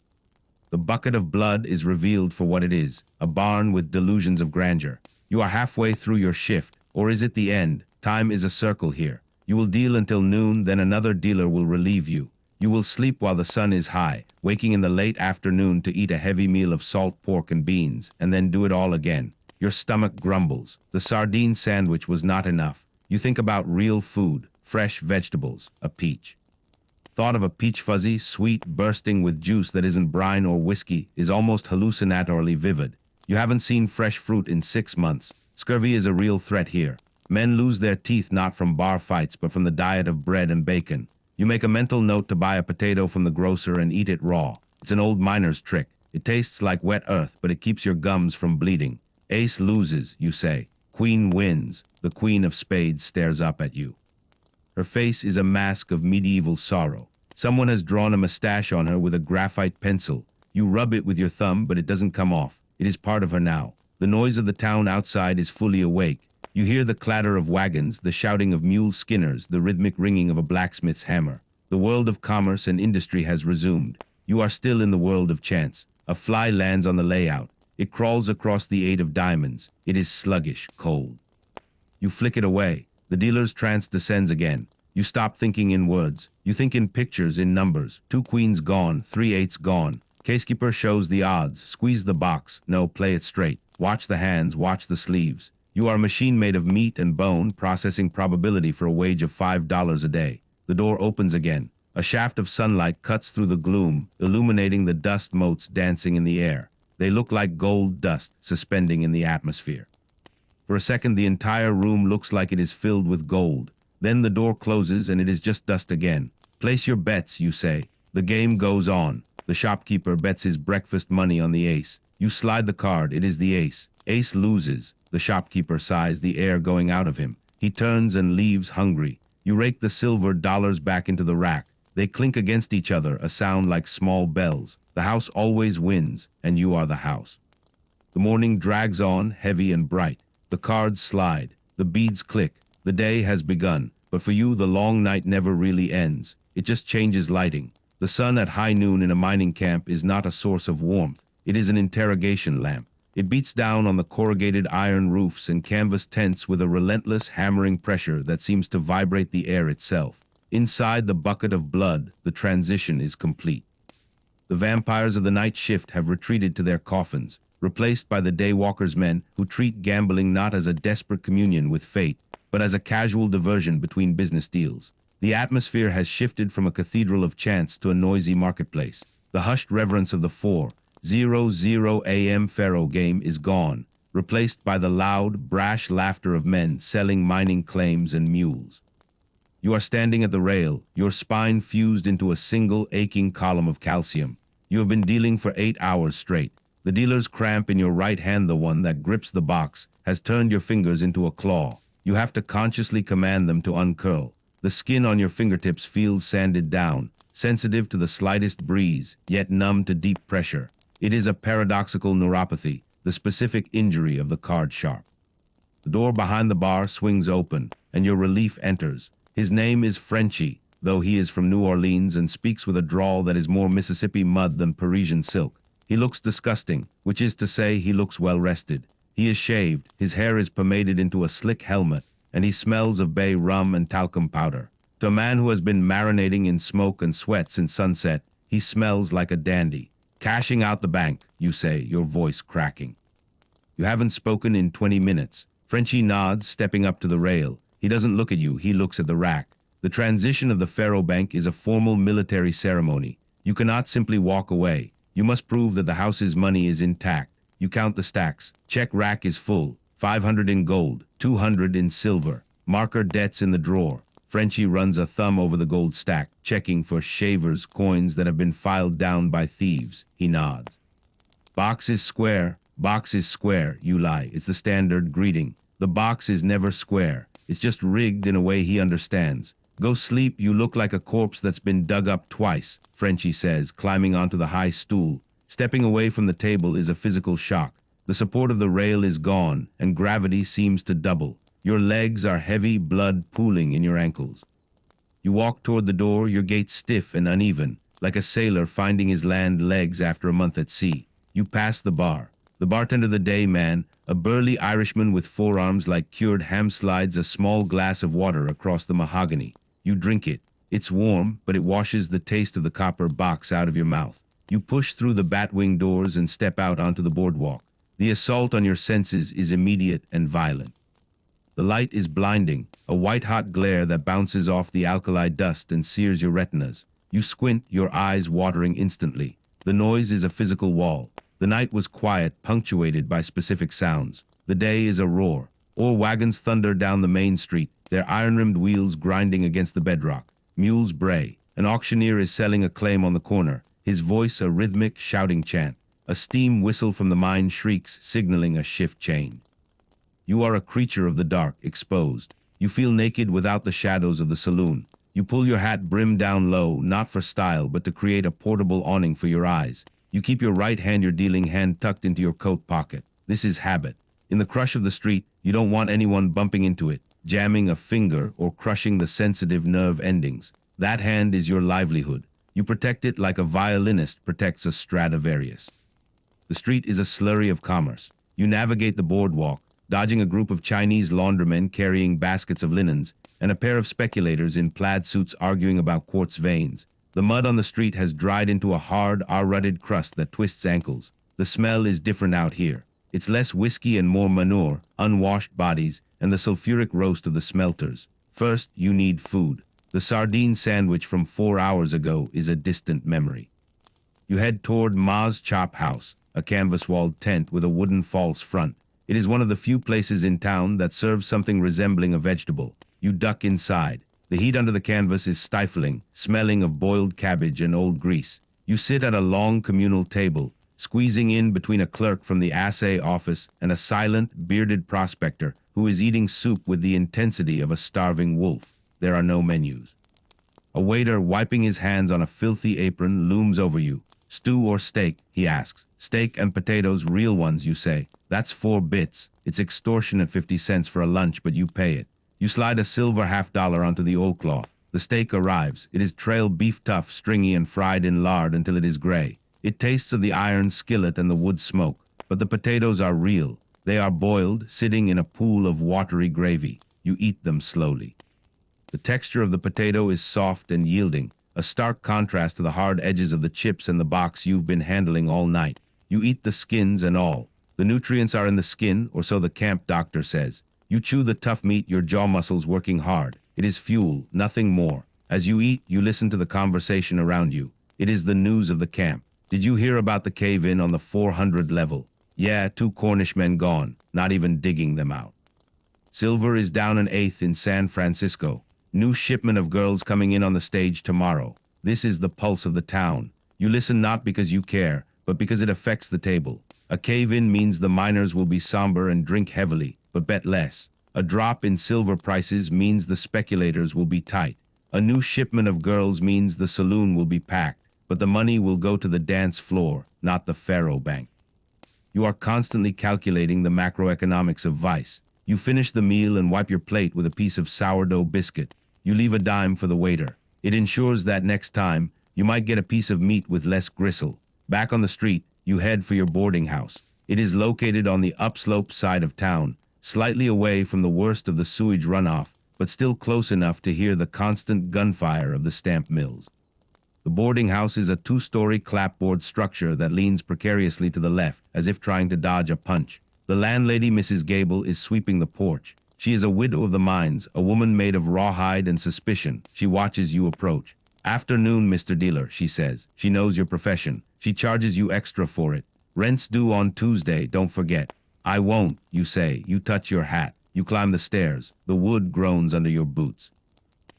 The bucket of blood is revealed for what it is, a barn with delusions of grandeur. You are halfway through your shift, or is it the end? Time is a circle here. You will deal until noon, then another dealer will relieve you. You will sleep while the sun is high, waking in the late afternoon to eat a heavy meal of salt pork and beans, and then do it all again. Your stomach grumbles. The sardine sandwich was not enough. You think about real food, fresh vegetables, a peach. Thought of a peach fuzzy, sweet, bursting with juice that isn't brine or whiskey is almost hallucinatorily vivid. You haven't seen fresh fruit in 6 months. Scurvy is a real threat here. Men lose their teeth not from bar fights, but from the diet of bread and bacon. You make a mental note to buy a potato from the grocer and eat it raw. It's an old miner's trick. It tastes like wet earth, but it keeps your gums from bleeding. Ace loses, you say. Queen wins. The Queen of Spades stares up at you. Her face is a mask of medieval sorrow. Someone has drawn a mustache on her with a graphite pencil. You rub it with your thumb, but it doesn't come off. It is part of her now. The noise of the town outside is fully awake. You hear the clatter of wagons, the shouting of mule skinners, the rhythmic ringing of a blacksmith's hammer. The world of commerce and industry has resumed. You are still in the world of chance. A fly lands on the layout. It crawls across the 8 of diamonds. It is sluggish, cold. You flick it away. The dealer's trance descends again. You stop thinking in words. You think in pictures, in numbers. 2 queens gone, 3 eights gone. Casekeeper shows the odds. Squeeze the box. No, play it straight. Watch the hands, watch the sleeves. You are a machine made of meat and bone, processing probability for a wage of $5 a day. The door opens again. A shaft of sunlight cuts through the gloom, illuminating the dust motes dancing in the air. They look like gold dust suspending in the atmosphere. For a second, the entire room looks like it is filled with gold. Then the door closes and it is just dust again. Place your bets, you say. The game goes on. The shopkeeper bets his breakfast money on the ace. You slide the card. It is the ace. Ace loses. The shopkeeper sighs, the air going out of him. He turns and leaves hungry. You rake the silver dollars back into the rack. They clink against each other, a sound like small bells. The house always wins, and you are the house. The morning drags on, heavy and bright. The cards slide. The beads click. The day has begun. But for you, the long night never really ends. It just changes lighting. The sun at high noon in a mining camp is not a source of warmth. It is an interrogation lamp. It beats down on the corrugated iron roofs and canvas tents with a relentless hammering pressure that seems to vibrate the air itself. Inside the bucket of blood, the transition is complete. The vampires of the night shift have retreated to their coffins, replaced by the daywalkers' men who treat gambling not as a desperate communion with fate, but as a casual diversion between business deals. The atmosphere has shifted from a cathedral of chance to a noisy marketplace. The hushed reverence of the 4:00 a.m. faro game is gone, replaced by the loud, brash laughter of men selling mining claims and mules. You are standing at the rail, your spine fused into a single aching column of calcium. You have been dealing for 8 hours straight. The dealer's cramp in your right hand, the one that grips the box, has turned your fingers into a claw. You have to consciously command them to uncurl. The skin on your fingertips feels sanded down, sensitive to the slightest breeze, yet numb to deep pressure. It is a paradoxical neuropathy, the specific injury of the card sharp. The door behind the bar swings open, and your relief enters. His name is Frenchie, though he is from New Orleans and speaks with a drawl that is more Mississippi mud than Parisian silk. He looks disgusting, which is to say he looks well rested. He is shaved, his hair is pomaded into a slick helmet, and he smells of bay rum and talcum powder. To a man who has been marinating in smoke and sweat since sunset, he smells like a dandy. Cashing out the bank, you say, your voice cracking. You haven't spoken in 20 minutes. Frenchie nods, stepping up to the rail. He doesn't look at you, he looks at the rack. The transition of the Faro Bank is a formal military ceremony. You cannot simply walk away. You must prove that the house's money is intact. You count the stacks. Check rack is full. 500 in gold, 200 in silver. Marker debts in the drawer. Frenchie runs a thumb over the gold stack, checking for shavers' coins that have been filed down by thieves. He nods. Box is square. Box is square. You lie. It's the standard greeting. The box is never square. It's just rigged in a way he understands. Go sleep. You look like a corpse that's been dug up twice, Frenchie says, climbing onto the high stool. Stepping away from the table is a physical shock. The support of the rail is gone, and gravity seems to double. Your legs are heavy, blood pooling in your ankles. You walk toward the door, your gait stiff and uneven, like a sailor finding his land legs after a month at sea. You pass the bar. The bartender, the day man, a burly Irishman with forearms like cured ham, slides a small glass of water across the mahogany. You drink it. It's warm, but it washes the taste of the copper box out of your mouth. You push through the batwing doors and step out onto the boardwalk. The assault on your senses is immediate and violent. The light is blinding, a white-hot glare that bounces off the alkali dust and sears your retinas. You squint, your eyes watering instantly. The noise is a physical wall. The night was quiet, punctuated by specific sounds. The day is a roar. Ore wagons thunder down the main street, their iron-rimmed wheels grinding against the bedrock. Mules bray. An auctioneer is selling a claim on the corner, his voice a rhythmic, shouting chant. A steam whistle from the mine shrieks, signaling a shift change. You are a creature of the dark, exposed. You feel naked without the shadows of the saloon. You pull your hat brim down low, not for style, but to create a portable awning for your eyes. You keep your right hand, your dealing hand, tucked into your coat pocket. This is habit. In the crush of the street, you don't want anyone bumping into it, jamming a finger or crushing the sensitive nerve endings. That hand is your livelihood. You protect it like a violinist protects a Stradivarius. The street is a slurry of commerce. You navigate the boardwalk, dodging a group of Chinese laundrymen carrying baskets of linens, and a pair of speculators in plaid suits arguing about quartz veins. The mud on the street has dried into a hard, rutted crust that twists ankles. The smell is different out here. It's less whiskey and more manure, unwashed bodies, and the sulfuric roast of the smelters. First, you need food. The sardine sandwich from 4 hours ago is a distant memory. You head toward Ma's Chop House, a canvas-walled tent with a wooden false front. It is one of the few places in town that serves something resembling a vegetable. You duck inside. The heat under the canvas is stifling, smelling of boiled cabbage and old grease. You sit at a long communal table, squeezing in between a clerk from the assay office and a silent, bearded prospector who is eating soup with the intensity of a starving wolf. There are no menus. A waiter wiping his hands on a filthy apron looms over you. Stew or steak, he asks. Steak and potatoes, real ones, you say. That's 4 bits. It's extortionate 50 cents for a lunch, but you pay it. You slide a silver $half onto the oilcloth. The steak arrives. It is trail beef tough, stringy, and fried in lard until it is gray. It tastes of the iron skillet and the wood smoke. But the potatoes are real. They are boiled, sitting in a pool of watery gravy. You eat them slowly. The texture of the potato is soft and yielding, a stark contrast to the hard edges of the chips and the box you've been handling all night. You eat the skins and all. The nutrients are in the skin, or so the camp doctor says. You chew the tough meat, your jaw muscles working hard. It is fuel, nothing more. As you eat, you listen to the conversation around you. It is the news of the camp. Did you hear about the cave-in on the 400 level? Yeah, 2 Cornishmen gone, not even digging them out. Silver is down an eighth in San Francisco. New shipment of girls coming in on the stage tomorrow. This is the pulse of the town. You listen not because you care, but because it affects the table. A cave-in means the miners will be somber and drink heavily, but bet less. A drop in silver prices means the speculators will be tight. A new shipment of girls means the saloon will be packed, but the money will go to the dance floor, not the faro bank. You are constantly calculating the macroeconomics of vice. You finish the meal and wipe your plate with a piece of sourdough biscuit. You leave a dime for the waiter. It ensures that next time, you might get a piece of meat with less gristle. Back on the street, you head for your boarding house. It is located on the upslope side of town, slightly away from the worst of the sewage runoff, but still close enough to hear the constant gunfire of the stamp mills. The boarding house is a 2-story clapboard structure that leans precariously to the left, as if trying to dodge a punch. The landlady, Mrs. Gable, is sweeping the porch. She is a widow of the mines, a woman made of rawhide and suspicion. She watches you approach. Afternoon, Mr. Dealer, she says. She knows your profession. She charges you extra for it. Rent's due on Tuesday, don't forget. I won't, you say. You touch your hat. You climb the stairs. The wood groans under your boots.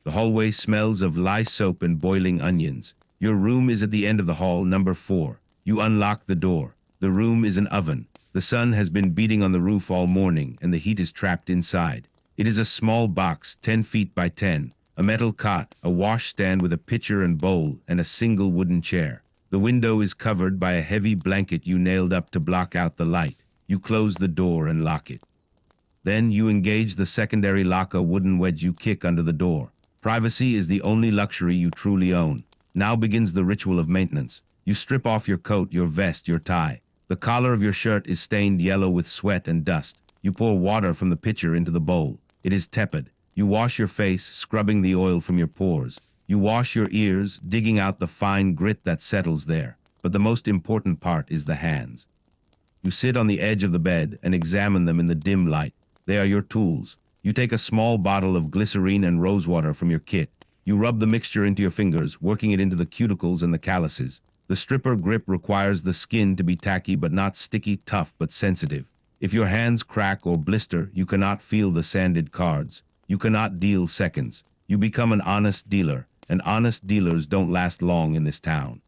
The hallway smells of lye soap and boiling onions. Your room is at the end of the hall, number 4. You unlock the door. The room is an oven. The sun has been beating on the roof all morning, and the heat is trapped inside. It is a small box, 10 feet by 10, a metal cot, a washstand with a pitcher and bowl, and a single wooden chair. The window is covered by a heavy blanket you nailed up to block out the light. You close the door and lock it. Then you engage the secondary lock, a wooden wedge you kick under the door. Privacy is the only luxury you truly own. Now begins the ritual of maintenance. You strip off your coat, your vest, your tie. The collar of your shirt is stained yellow with sweat and dust. You pour water from the pitcher into the bowl. It is tepid. You wash your face, scrubbing the oil from your pores. You wash your ears, digging out the fine grit that settles there. But the most important part is the hands. You sit on the edge of the bed and examine them in the dim light. They are your tools. You take a small bottle of glycerine and rosewater from your kit. You rub the mixture into your fingers, working it into the cuticles and the calluses. The stripper grip requires the skin to be tacky but not sticky, tough but sensitive. If your hands crack or blister, you cannot feel the sanded cards. You cannot deal seconds. You become an honest dealer, and honest dealers don't last long in this town.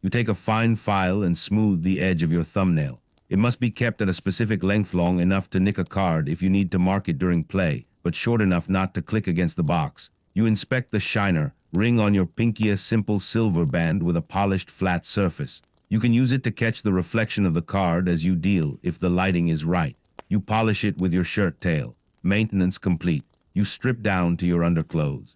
You take a fine file and smooth the edge of your thumbnail. It must be kept at a specific length, long enough to nick a card if you need to mark it during play, but short enough not to click against the box. You inspect the shiner, ring on your pinky, a simple silver band with a polished flat surface. You can use it to catch the reflection of the card as you deal if the lighting is right. You polish it with your shirt tail. Maintenance complete. You strip down to your underclothes.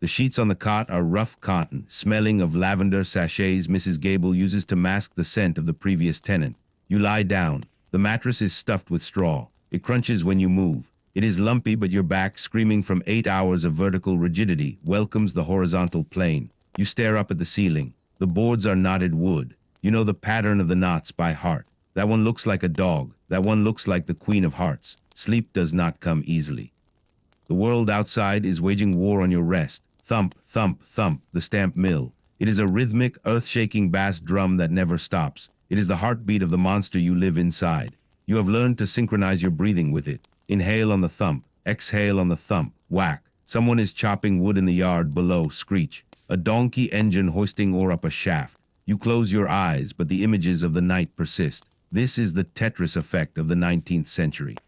The sheets on the cot are rough cotton, smelling of lavender sachets Mrs. Gable uses to mask the scent of the previous tenant. You lie down. The mattress is stuffed with straw. It crunches when you move. It is lumpy, but your back, screaming from 8 hours of vertical rigidity, welcomes the horizontal plane. You stare up at the ceiling. The boards are knotted wood. You know the pattern of the knots by heart. That one looks like a dog. That one looks like the Queen of Hearts. Sleep does not come easily. The world outside is waging war on your rest. Thump, thump, thump, the stamp mill. It is a rhythmic, earth-shaking bass drum that never stops. It is the heartbeat of the monster you live inside. You have learned to synchronize your breathing with it. Inhale on the thump, exhale on the thump, whack. Someone is chopping wood in the yard below, screech. A donkey engine hoisting ore up a shaft. You close your eyes, but the images of the night persist. This is the Tetris effect of the 19th century.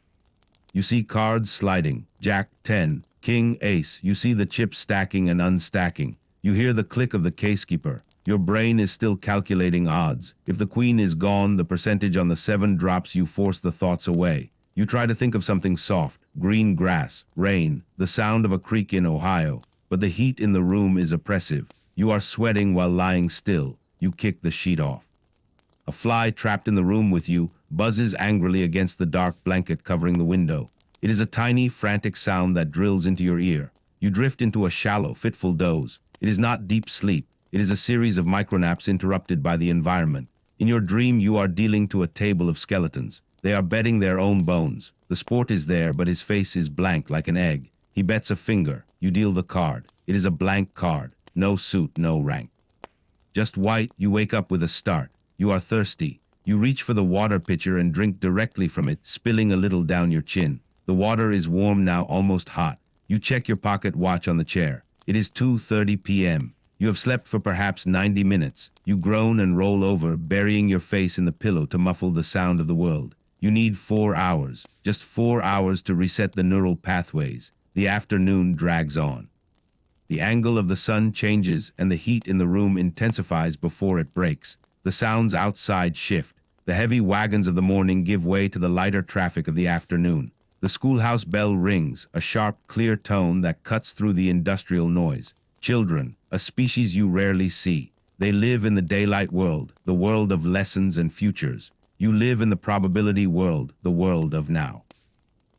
You see cards sliding, Jack 10, King Ace. You see the chips stacking and unstacking. You hear the click of the casekeeper. Your brain is still calculating odds. If the queen is gone, the percentage on the 7 drops. You force the thoughts away. You try to think of something soft, green grass, rain, the sound of a creek in Ohio. But the heat in the room is oppressive. You are sweating while lying still. You kick the sheet off. A fly trapped in the room with you buzzes angrily against the dark blanket covering the window. It is a tiny, frantic sound that drills into your ear. You drift into a shallow, fitful doze. It is not deep sleep. It is a series of micronaps interrupted by the environment. In your dream, you are dealing to a table of skeletons. They are betting their own bones. The sport is there, but his face is blank like an egg. He bets a finger. You deal the card. It is a blank card. No suit, no rank. Just white. You wake up with a start. You are thirsty. You reach for the water pitcher and drink directly from it, spilling a little down your chin. The water is warm now, almost hot. You check your pocket watch on the chair. It is 2:30 p.m. You have slept for perhaps 90 minutes. You groan and roll over, burying your face in the pillow to muffle the sound of the world. You need 4 hours, just 4 hours to reset the neural pathways. The afternoon drags on. The angle of the sun changes and the heat in the room intensifies before it breaks. The sounds outside shift. The heavy wagons of the morning give way to the lighter traffic of the afternoon. The schoolhouse bell rings, a sharp, clear tone that cuts through the industrial noise. Children, a species you rarely see. They live in the daylight world, the world of lessons and futures. You live in the probability world, the world of now.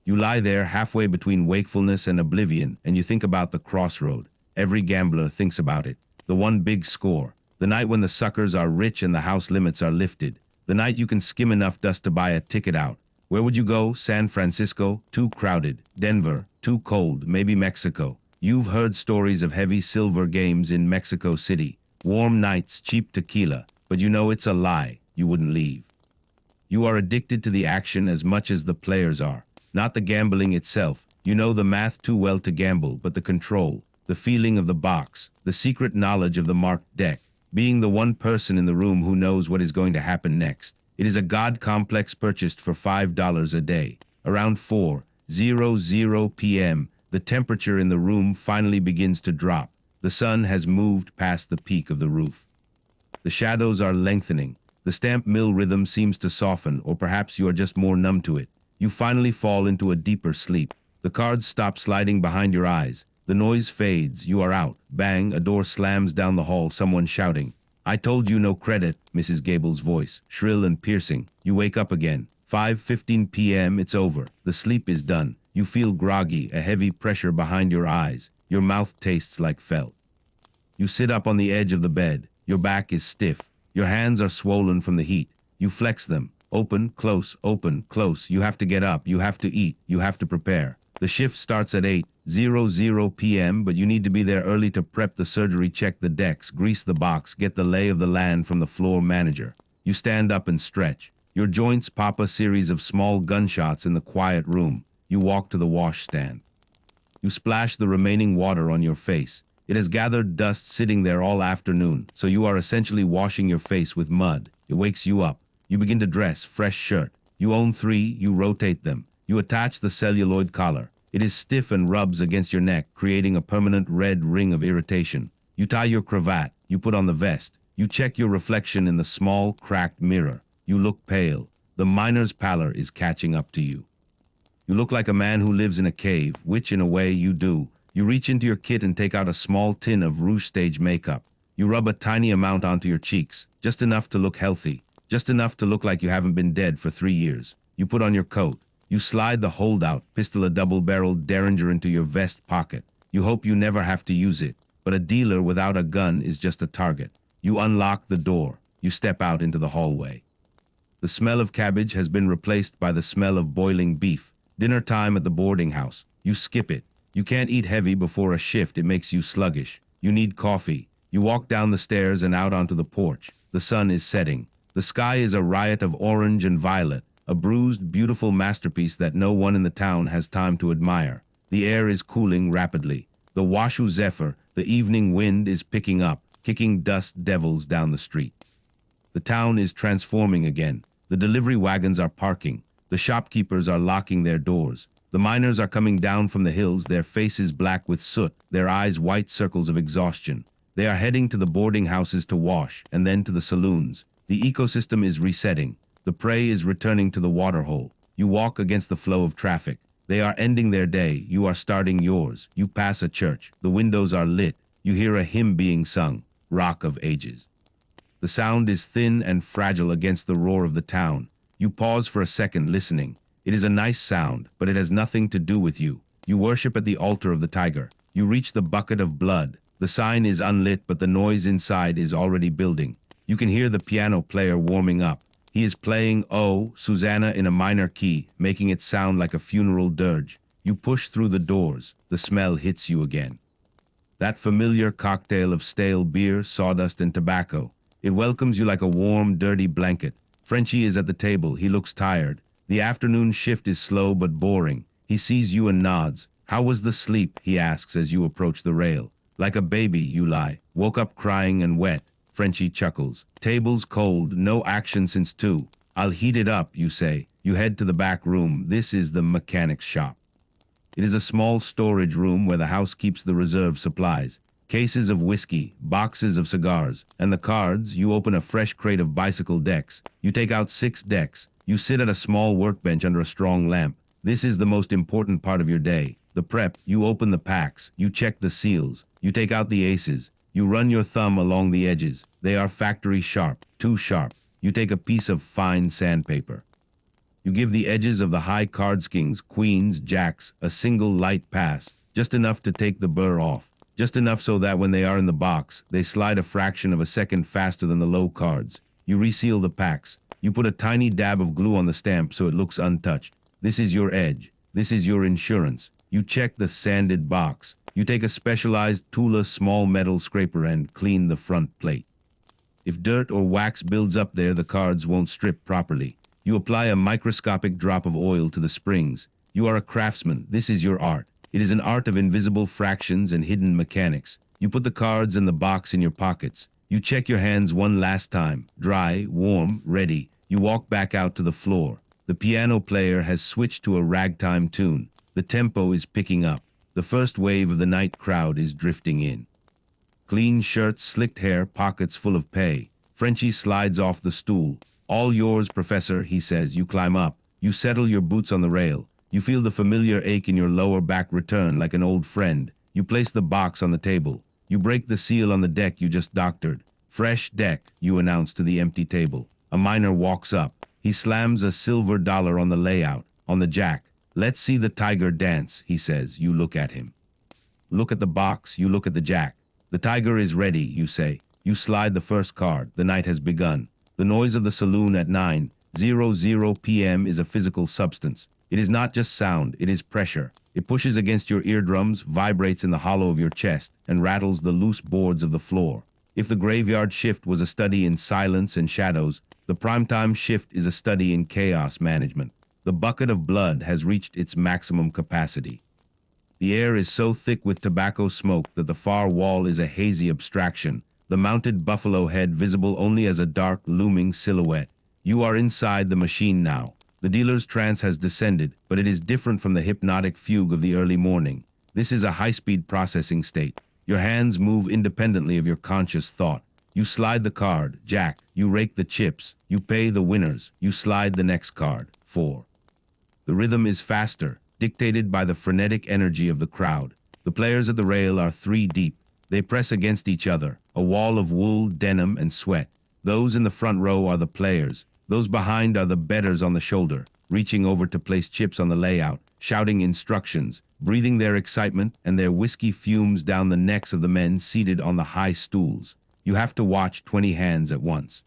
You lie there halfway between wakefulness and oblivion, and you think about the crossroad. Every gambler thinks about it. The one big score. The night when the suckers are rich and the house limits are lifted. The night you can skim enough dust to buy a ticket out. Where would you go? San Francisco? Too crowded. Denver? Too cold. Maybe Mexico. You've heard stories of heavy silver games in Mexico City. Warm nights, cheap tequila. But you know it's a lie. You wouldn't leave. You are addicted to the action as much as the players are. Not the gambling itself. You know the math too well to gamble, but the control. The feeling of the box. The secret knowledge of the marked deck. Being the one person in the room who knows what is going to happen next. It is a god complex purchased for $5 a day. Around 4:00 p.m., the temperature in the room finally begins to drop. The sun has moved past the peak of the roof. The shadows are lengthening. The stamp mill rhythm seems to soften, or perhaps you are just more numb to it. You finally fall into a deeper sleep. The cards stop sliding behind your eyes. The noise fades. You are out. Bang, a door slams down the hall, someone shouting. I told you no credit, Mrs. Gable's voice, shrill and piercing. You wake up again. 5:15 p.m., it's over. The sleep is done. You feel groggy, a heavy pressure behind your eyes. Your mouth tastes like felt. You sit up on the edge of the bed. Your back is stiff. Your hands are swollen from the heat. You flex them. Open, close, open, close. You have to get up. You have to eat. You have to prepare. The shift starts at 8:00 p.m., but you need to be there early to prep the surgery, check the decks, grease the box, get the lay of the land from the floor manager. You stand up and stretch. Your joints pop a series of small gunshots in the quiet room. You walk to the washstand. You splash the remaining water on your face. It has gathered dust sitting there all afternoon, so you are essentially washing your face with mud. It wakes you up. You begin to dress, fresh shirt. You own 3, you rotate them. You attach the celluloid collar. It is stiff and rubs against your neck, creating a permanent red ring of irritation. You tie your cravat. You put on the vest. You check your reflection in the small, cracked mirror. You look pale. The miner's pallor is catching up to you. You look like a man who lives in a cave, which in a way you do. You reach into your kit and take out a small tin of Rouge Stage makeup. You rub a tiny amount onto your cheeks, just enough to look healthy, just enough to look like you haven't been dead for 3 years. You put on your coat. You slide the holdout, pistol a double-barreled Derringer into your vest pocket. You hope you never have to use it, but a dealer without a gun is just a target. You unlock the door. You step out into the hallway. The smell of cabbage has been replaced by the smell of boiling beef. Dinner time at the boarding house. You skip it. You can't eat heavy before a shift, it makes you sluggish. You need coffee. You walk down the stairs and out onto the porch. The sun is setting. The sky is a riot of orange and violet, a bruised, beautiful masterpiece that no one in the town has time to admire. The air is cooling rapidly. The Washoe Zephyr, the evening wind, is picking up, kicking dust devils down the street. The town is transforming again. The delivery wagons are parking. The shopkeepers are locking their doors. The miners are coming down from the hills, their faces black with soot, their eyes white circles of exhaustion. They are heading to the boarding houses to wash, and then to the saloons. The ecosystem is resetting. The prey is returning to the waterhole. You walk against the flow of traffic. They are ending their day. You are starting yours. You pass a church. The windows are lit. You hear a hymn being sung, Rock of Ages. The sound is thin and fragile against the roar of the town. You pause for a second, listening. It is a nice sound, but it has nothing to do with you. You worship at the altar of the tiger. You reach the bucket of blood. The sign is unlit, but the noise inside is already building. You can hear the piano player warming up. He is playing Oh, Susanna in a minor key, making it sound like a funeral dirge. You push through the doors. The smell hits you again. That familiar cocktail of stale beer, sawdust, and tobacco. It welcomes you like a warm, dirty blanket. Frenchie is at the table. He looks tired. The afternoon shift is slow but boring. He sees you and nods. How was the sleep? He asks as you approach the rail. Like a baby, you lie. Woke up crying and wet. Frenchie chuckles. Table's cold, no action since 2. I'll heat it up, you say. You head to the back room. This is the mechanic's shop. It is a small storage room where the house keeps the reserve supplies. Cases of whiskey, boxes of cigars, and the cards. You open a fresh crate of bicycle decks. You take out 6 decks. You sit at a small workbench under a strong lamp. This is the most important part of your day. The prep. You open the packs. You check the seals. You take out the aces. You run your thumb along the edges. They are factory sharp, too sharp. You take a piece of fine sandpaper. You give the edges of the high cards, kings, queens, jacks, a single light pass, just enough to take the burr off, just enough so that when they are in the box, they slide a fraction of a second faster than the low cards. You reseal the packs. You put a tiny dab of glue on the stamp so it looks untouched. This is your edge. This is your insurance. You check the sanded box. You take a specialized Tula small metal scraper and clean the front plate. If dirt or wax builds up there, the cards won't strip properly. You apply a microscopic drop of oil to the springs. You are a craftsman. This is your art. It is an art of invisible fractions and hidden mechanics. You put the cards in the box in your pockets. You check your hands one last time. Dry, warm, ready. You walk back out to the floor. The piano player has switched to a ragtime tune. The tempo is picking up. The first wave of the night crowd is drifting in. Clean shirts, slicked hair, pockets full of pay. Frenchie slides off the stool. All yours, Professor, he says. You climb up. You settle your boots on the rail. You feel the familiar ache in your lower back return like an old friend. You place the box on the table. You break the seal on the deck you just doctored. Fresh deck, you announce to the empty table. A miner walks up. He slams a silver dollar on the layout, on the jack. Let's see the tiger dance, he says. You look at him. Look at the box, you look at the jack. The tiger is ready, you say. You slide the first card. The night has begun. The noise of the saloon at 9:00 p.m. is a physical substance. It is not just sound, it is pressure. It pushes against your eardrums, vibrates in the hollow of your chest, and rattles the loose boards of the floor. If the graveyard shift was a study in silence and shadows, the primetime shift is a study in chaos management. The bucket of blood has reached its maximum capacity. The air is so thick with tobacco smoke that the far wall is a hazy abstraction, the mounted buffalo head visible only as a dark, looming silhouette. You are inside the machine now. The dealer's trance has descended, but it is different from the hypnotic fugue of the early morning. This is a high-speed processing state. Your hands move independently of your conscious thought. You slide the card, jack. You rake the chips. You pay the winners. You slide the next card, 4. The rhythm is faster, dictated by the frenetic energy of the crowd. The players at the rail are 3 deep. They press against each other, a wall of wool, denim, and sweat. Those in the front row are the players. Those behind are the bettors on the shoulder, reaching over to place chips on the layout, shouting instructions, breathing their excitement and their whiskey fumes down the necks of the men seated on the high stools. You have to watch 20 hands at once.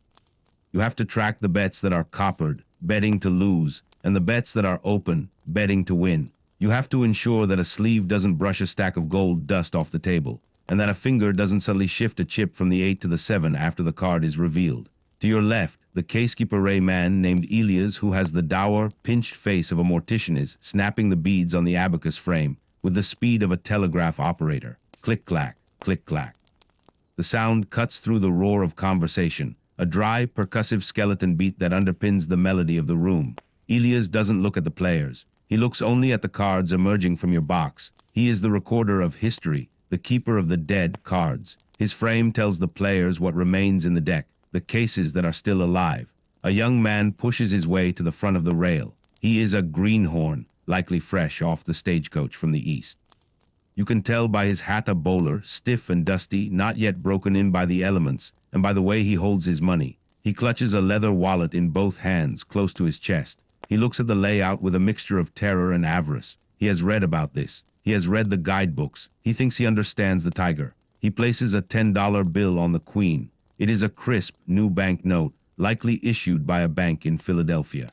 You have to track the bets that are coppered, betting to lose, and the bets that are open, betting to win. You have to ensure that a sleeve doesn't brush a stack of gold dust off the table, and that a finger doesn't suddenly shift a chip from the 8 to the 7 after the card is revealed. To your left, the casekeeper man named Elias, who has the dour, pinched face of a mortician, is snapping the beads on the abacus frame with the speed of a telegraph operator. Click-clack, click-clack. The sound cuts through the roar of conversation, a dry, percussive skeleton beat that underpins the melody of the room. Elias doesn't look at the players. He looks only at the cards emerging from your box. He is the recorder of history, the keeper of the dead cards. His frame tells the players what remains in the deck, the cases that are still alive. A young man pushes his way to the front of the rail. He is a greenhorn, likely fresh off the stagecoach from the east. You can tell by his hat a bowler, stiff and dusty, not yet broken in by the elements, and by the way he holds his money. He clutches a leather wallet in both hands, close to his chest. He looks at the layout with a mixture of terror and avarice. He has read about this. He has read the guidebooks. He thinks he understands the tiger. He places a $10 bill on the queen. It is a crisp, new bank note, likely issued by a bank in Philadelphia.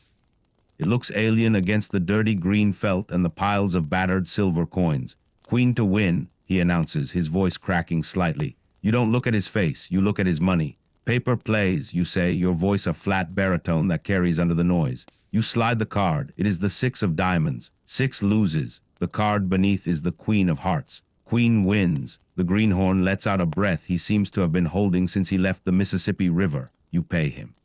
It looks alien against the dirty green felt and the piles of battered silver coins. Queen to win, he announces, his voice cracking slightly. You don't look at his face, you look at his money. Paper plays, you say, your voice a flat baritone that carries under the noise. You slide the card. It is the 6 of diamonds. 6 loses. The card beneath is the Queen of Hearts. Queen wins. The greenhorn lets out a breath he seems to have been holding since he left the Mississippi River. You pay him.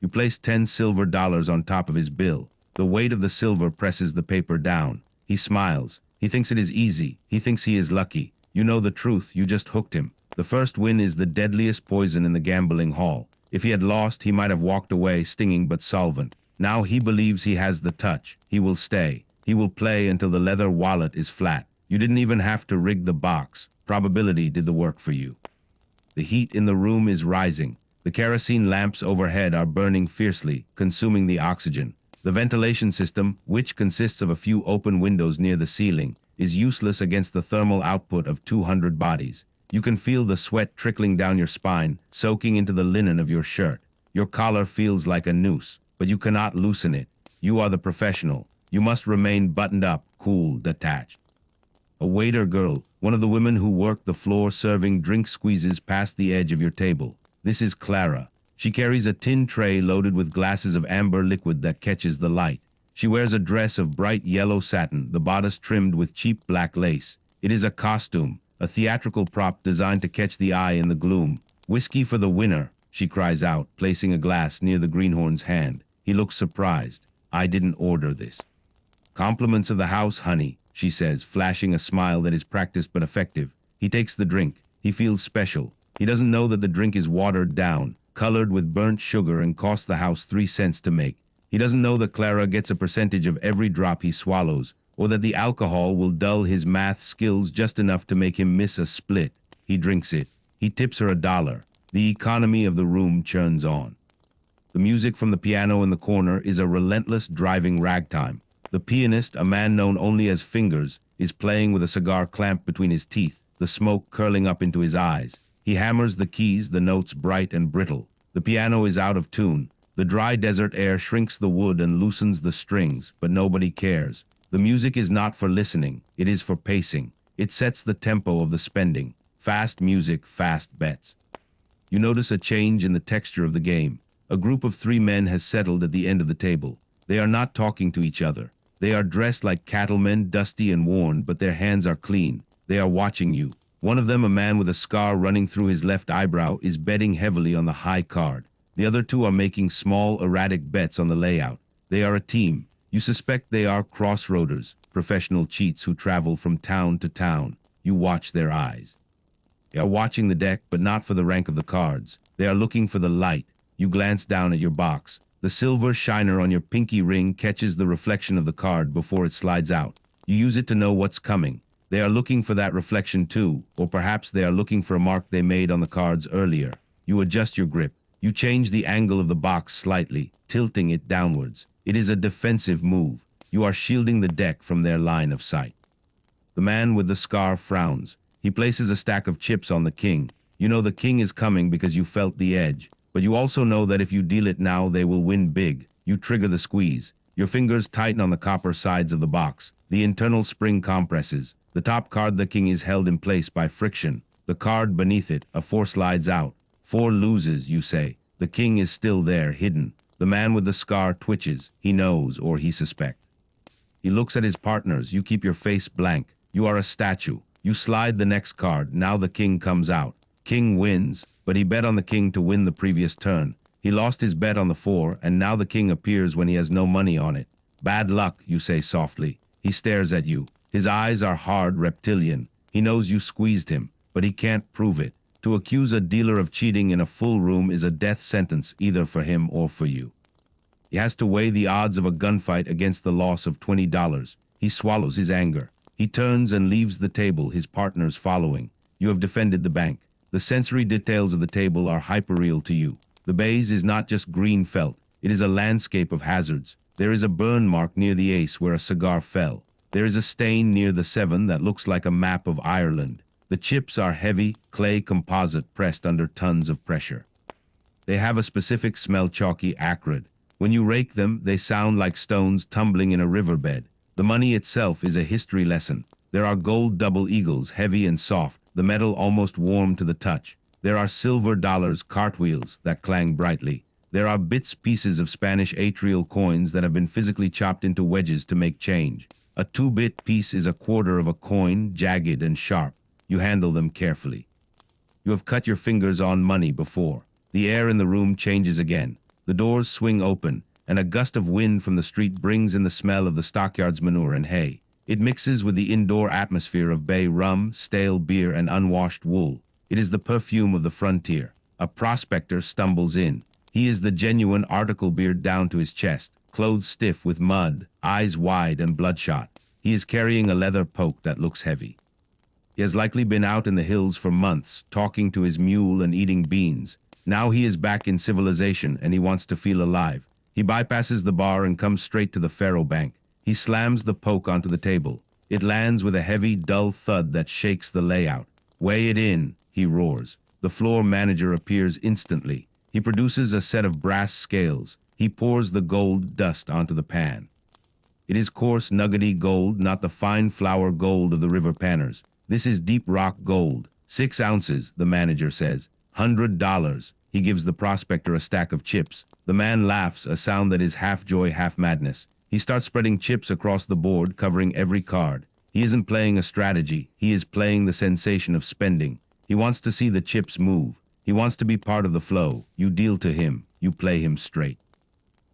You place 10 silver dollars on top of his bill. The weight of the silver presses the paper down. He smiles. He thinks it is easy. He thinks he is lucky. You know the truth. You just hooked him. The first win is the deadliest poison in the gambling hall. If he had lost, he might have walked away stinging but solvent. Now he believes he has the touch. He will stay. He will play until the leather wallet is flat. You didn't even have to rig the box. Probability did the work for you. The heat in the room is rising. The kerosene lamps overhead are burning fiercely, consuming the oxygen. The ventilation system, which consists of a few open windows near the ceiling, is useless against the thermal output of 200 bodies. You can feel the sweat trickling down your spine, soaking into the linen of your shirt. Your collar feels like a noose, but you cannot loosen it. You are the professional. You must remain buttoned up, cool, detached. A waiter girl, one of the women who work the floor serving drink, squeezes past the edge of your table. This is Clara. She carries a tin tray loaded with glasses of amber liquid that catches the light. She wears a dress of bright yellow satin, the bodice trimmed with cheap black lace. It is a costume, a theatrical prop designed to catch the eye in the gloom. Whiskey for the winner, she cries out, placing a glass near the greenhorn's hand. He looks surprised. I didn't order this. Compliments of the house, honey, she says, flashing a smile that is practiced but effective. He takes the drink. He feels special. He doesn't know that the drink is watered down, colored with burnt sugar, and costs the house 3 cents to make. He doesn't know that Clara gets a percentage of every drop he swallows, or that the alcohol will dull his math skills just enough to make him miss a split. He drinks it. He tips her $1. The economy of the room churns on. The music from the piano in the corner is a relentless driving ragtime. The pianist, a man known only as Fingers, is playing with a cigar clamped between his teeth, the smoke curling up into his eyes. He hammers the keys, the notes bright and brittle. The piano is out of tune. The dry desert air shrinks the wood and loosens the strings, but nobody cares. The music is not for listening, it is for pacing. It sets the tempo of the spending. Fast music, fast bets. You notice a change in the texture of the game. A group of 3 men has settled at the end of the table. They are not talking to each other. They are dressed like cattlemen, dusty and worn, but their hands are clean. They are watching you. One of them, a man with a scar running through his left eyebrow, is betting heavily on the high card. The other 2 are making small, erratic bets on the layout. They are a team. You suspect they are crossroaders, professional cheats who travel from town to town. You watch their eyes. They are watching the deck, but not for the rank of the cards. They are looking for the light. You glance down at your box. The silver shiner on your pinky ring catches the reflection of the card before it slides out. You use it to know what's coming. They are looking for that reflection too, or perhaps they are looking for a mark they made on the cards earlier. You adjust your grip. You change the angle of the box slightly, tilting it downwards. It is a defensive move. You are shielding the deck from their line of sight. The man with the scar frowns. He places a stack of chips on the king. You know the king is coming because you felt the edge, but you also know that if you deal it now, they will win big. You trigger the squeeze. Your fingers tighten on the copper sides of the box. The internal spring compresses. The top card, the king, is held in place by friction. The card beneath it, a 4, slides out. 4 loses, you say. The king is still there, hidden. The man with the scar twitches. He knows, or he suspects. He looks at his partners. You keep your face blank. You are a statue. You slide the next card. Now the king comes out. King wins, but he bet on the king to win the previous turn. He lost his bet on the 4, and now the king appears when he has no money on it. Bad luck, you say softly. He stares at you. His eyes are hard, reptilian. He knows you squeezed him, but he can't prove it. To accuse a dealer of cheating in a full room is a death sentence, either for him or for you. He has to weigh the odds of a gunfight against the loss of $20. He swallows his anger. He turns and leaves the table, his partners following. You have defended the bank. The sensory details of the table are hyperreal to you. The baize is not just green felt. It is a landscape of hazards. There is a burn mark near the ace where a cigar fell. There is a stain near the 7 that looks like a map of Ireland. The chips are heavy, clay composite pressed under tons of pressure. They have a specific smell, chalky, acrid. When you rake them, they sound like stones tumbling in a riverbed. The money itself is a history lesson. There are gold double eagles, heavy and soft, the metal almost warm to the touch. There are silver dollars, cartwheels, that clang brightly. There are pieces of Spanish atrial coins that have been physically chopped into wedges to make change. A 2-bit piece is a quarter of a coin, jagged and sharp. You handle them carefully. You have cut your fingers on money before. The air in the room changes again. The doors swing open, and a gust of wind from the street brings in the smell of the stockyard's manure and hay. It mixes with the indoor atmosphere of bay rum, stale beer, and unwashed wool. It is the perfume of the frontier. A prospector stumbles in. He is the genuine article, beard down to his chest, clothes stiff with mud, eyes wide and bloodshot. He is carrying a leather poke that looks heavy. He has likely been out in the hills for months, talking to his mule and eating beans. Now he is back in civilization and he wants to feel alive. He bypasses the bar and comes straight to the faro bank. He slams the poke onto the table. It lands with a heavy, dull thud that shakes the layout. "Weigh it in," he roars. The floor manager appears instantly. He produces a set of brass scales. He pours the gold dust onto the pan. It is coarse, nuggety gold, not the fine flour gold of the river panners. This is deep rock gold. 6 ounces, the manager says. $100. He gives the prospector a stack of chips. The man laughs, a sound that is half joy, half madness. He starts spreading chips across the board, covering every card. He isn't playing a strategy. He is playing the sensation of spending. He wants to see the chips move. He wants to be part of the flow. You deal to him. You play him straight.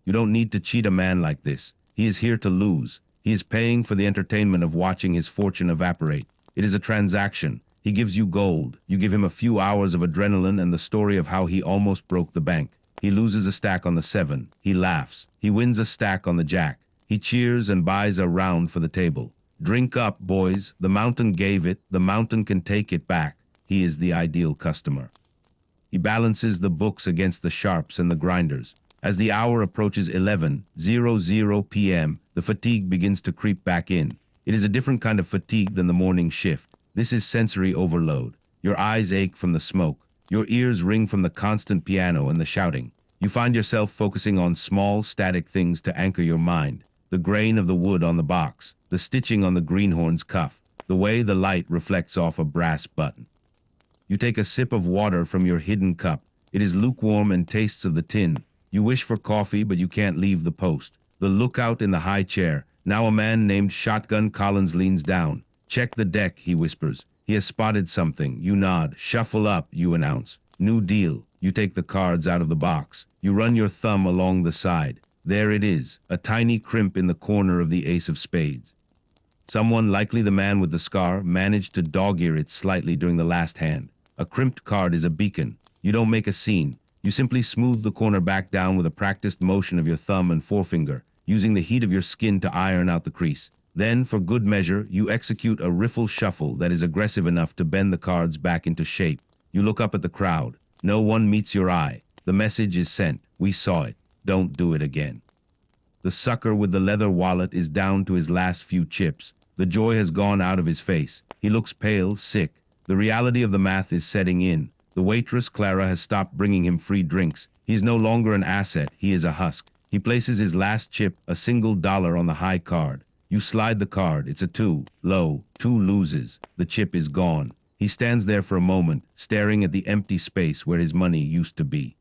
You don't need to cheat a man like this. He is here to lose. He is paying for the entertainment of watching his fortune evaporate. It is a transaction. He gives you gold. You give him a few hours of adrenaline and the story of how he almost broke the bank. He loses a stack on the 7. He laughs. He wins a stack on the jack. He cheers and buys a round for the table. Drink up, boys. The mountain gave it. The mountain can take it back. He is the ideal customer. He balances the books against the sharps and the grinders. As the hour approaches 11:00 p.m., the fatigue begins to creep back in. It is a different kind of fatigue than the morning shift. This is sensory overload. Your eyes ache from the smoke. Your ears ring from the constant piano and the shouting. You find yourself focusing on small, static things to anchor your mind. The grain of the wood on the box, the stitching on the greenhorn's cuff, the way the light reflects off a brass button. You take a sip of water from your hidden cup. It is lukewarm and tastes of the tin. You wish for coffee, but you can't leave the post. The lookout in the high chair. Now a man named Shotgun Collins leans down. "Check the deck," he whispers. "He has spotted something." You nod. "Shuffle up," you announce. "New deal." You take the cards out of the box. You run your thumb along the side. There it is, a tiny crimp in the corner of the ace of spades. Someone, likely the man with the scar, managed to dog-ear it slightly during the last hand. A crimped card is a beacon. You don't make a scene. You simply smooth the corner back down with a practiced motion of your thumb and forefinger, using the heat of your skin to iron out the crease. Then, for good measure, you execute a riffle shuffle that is aggressive enough to bend the cards back into shape. You look up at the crowd. No one meets your eye. The message is sent. We saw it. Don't do it again. The sucker with the leather wallet is down to his last few chips. The joy has gone out of his face. He looks pale, sick. The reality of the math is setting in. The waitress, Clara, has stopped bringing him free drinks. He is no longer an asset. He is a husk. He places his last chip, a single dollar, on the high card. You slide the card. It's a 2. Low. 2 loses. The chip is gone. He stands there for a moment, staring at the empty space where his money used to be.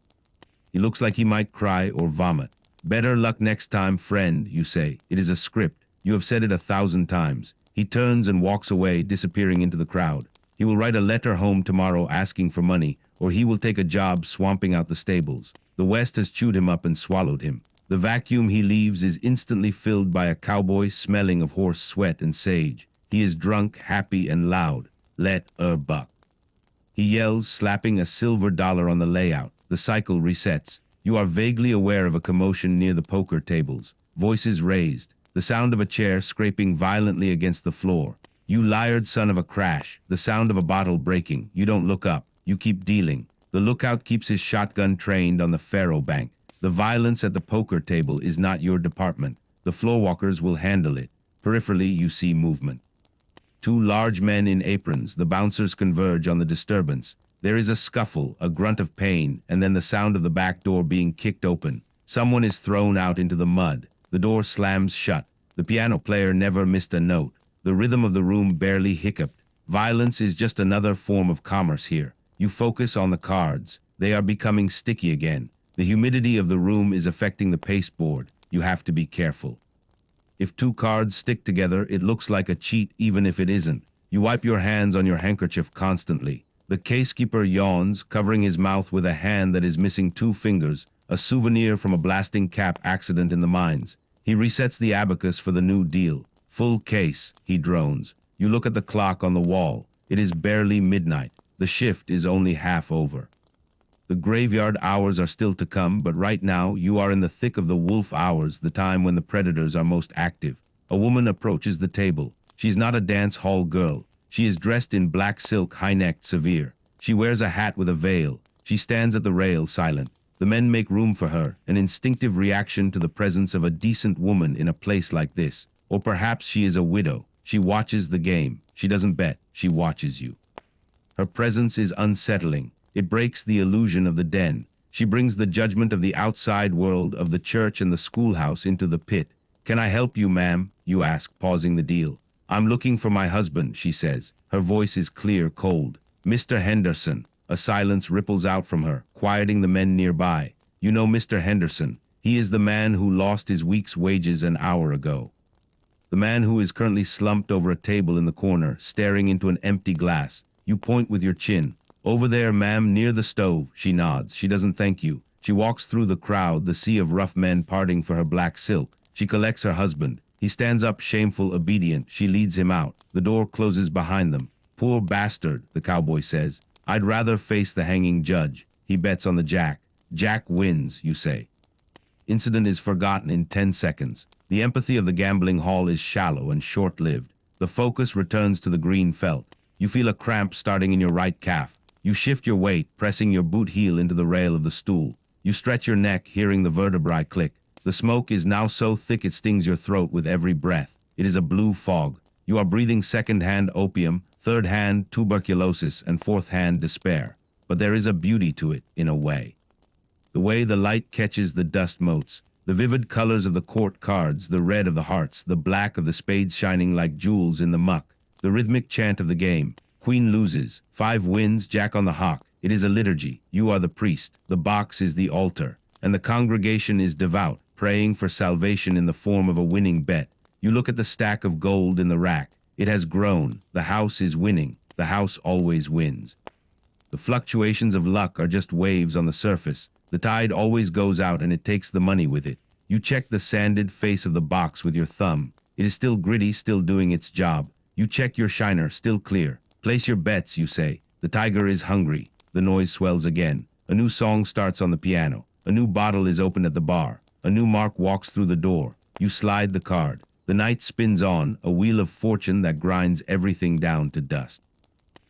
He looks like he might cry or vomit. Better luck next time, friend, you say. It is a script. You have said it 1,000 times. He turns and walks away, disappearing into the crowd. He will write a letter home tomorrow asking for money, or he will take a job swamping out the stables. The West has chewed him up and swallowed him. The vacuum he leaves is instantly filled by a cowboy smelling of horse sweat and sage. He is drunk, happy, and loud. Let her buck. He yells, slapping a silver dollar on the layout. The cycle resets. You are vaguely aware of a commotion near the poker tables. Voices raised. The sound of a chair scraping violently against the floor. You liard son of a crash. The sound of a bottle breaking. You don't look up. You keep dealing. The lookout keeps his shotgun trained on the faro bank. The violence at the poker table is not your department. The floorwalkers will handle it. Peripherally, you see movement. 2 large men in aprons. The bouncers converge on the disturbance. There is a scuffle, a grunt of pain, and then the sound of the back door being kicked open. Someone is thrown out into the mud. The door slams shut. The piano player never missed a note. The rhythm of the room barely hiccuped. Violence is just another form of commerce here. You focus on the cards. They are becoming sticky again. The humidity of the room is affecting the pasteboard. You have to be careful. If 2 cards stick together, it looks like a cheat even if it isn't. You wipe your hands on your handkerchief constantly. The casekeeper yawns, covering his mouth with a hand that is missing 2 fingers, a souvenir from a blasting cap accident in the mines. He resets the abacus for the new deal. Full case, he drones. You look at the clock on the wall. It is barely midnight. The shift is only half over. The graveyard hours are still to come, but right now you are in the thick of the wolf hours, the time when the predators are most active. A woman approaches the table. She's not a dance hall girl. She is dressed in black silk, high-necked, severe. She wears a hat with a veil. She stands at the rail, silent. The men make room for her, an instinctive reaction to the presence of a decent woman in a place like this. Or perhaps she is a widow. She watches the game. She doesn't bet. She watches you. Her presence is unsettling. It breaks the illusion of the den. She brings the judgment of the outside world, of the church and the schoolhouse, into the pit. Can I help you, ma'am? You ask, pausing the deal. I'm looking for my husband, she says. Her voice is clear, cold. Mr. Henderson. A silence ripples out from her, quieting the men nearby. You know Mr. Henderson. He is the man who lost his week's wages an hour ago. The man who is currently slumped over a table in the corner, staring into an empty glass. You point with your chin. Over there, ma'am, near the stove. She nods. She doesn't thank you. She walks through the crowd, the sea of rough men parting for her black silk. She collects her husband. He stands up, shameful, obedient. She leads him out. The door closes behind them. Poor bastard, the cowboy says. I'd rather face the hanging judge. He bets on the jack. Jack wins, you say. Incident is forgotten in 10 seconds. The empathy of the gambling hall is shallow and short-lived. The focus returns to the green felt. You feel a cramp starting in your right calf. You shift your weight, pressing your boot heel into the rail of the stool. You stretch your neck, hearing the vertebrae click. The smoke is now so thick it stings your throat with every breath. It is a blue fog. You are breathing second-hand opium, third-hand tuberculosis, and fourth-hand despair. But there is a beauty to it, in a way. The way the light catches the dust motes, the vivid colors of the court cards, the red of the hearts, the black of the spades shining like jewels in the muck, the rhythmic chant of the game. Queen loses. 5 wins, Jack on the hock. It is a liturgy. You are the priest. The box is the altar. And the congregation is devout, praying for salvation in the form of a winning bet. You look at the stack of gold in the rack. It has grown. The house is winning. The house always wins. The fluctuations of luck are just waves on the surface. The tide always goes out and it takes the money with it. You check the sanded face of the box with your thumb. It is still gritty, still doing its job. You check your shiner, still clear. Place your bets, you say. The tiger is hungry. The noise swells again. A new song starts on the piano. A new bottle is opened at the bar. A new mark walks through the door. You slide the card. The night spins on, a wheel of fortune that grinds everything down to dust.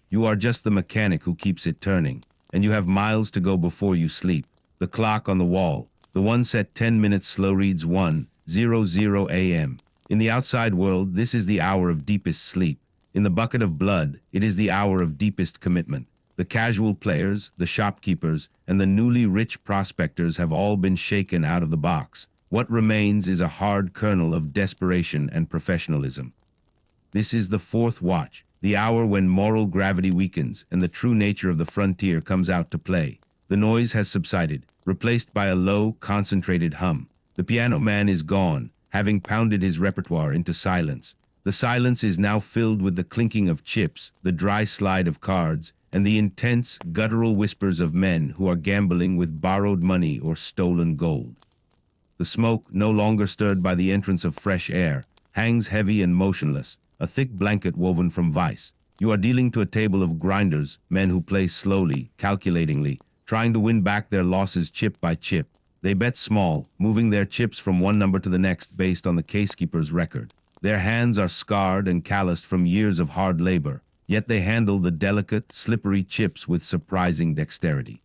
You are just the mechanic who keeps it turning, and you have miles to go before you sleep. The clock on the wall, the one set 10 minutes slow, reads 1:00 a.m. In the outside world, this is the hour of deepest sleep. In the bucket of blood, it is the hour of deepest commitment. The casual players, the shopkeepers, and the newly rich prospectors have all been shaken out of the box. What remains is a hard kernel of desperation and professionalism. This is the fourth watch, the hour when moral gravity weakens and the true nature of the frontier comes out to play. The noise has subsided, replaced by a low, concentrated hum. The piano man is gone, having pounded his repertoire into silence. The silence is now filled with the clinking of chips, the dry slide of cards, and the intense, guttural whispers of men who are gambling with borrowed money or stolen gold. The smoke, no longer stirred by the entrance of fresh air, hangs heavy and motionless, a thick blanket woven from vice. You are dealing to a table of grinders, men who play slowly, calculatingly, trying to win back their losses chip by chip. They bet small, moving their chips from one number to the next based on the casekeeper's record. Their hands are scarred and calloused from years of hard labor, yet they handle the delicate, slippery chips with surprising dexterity.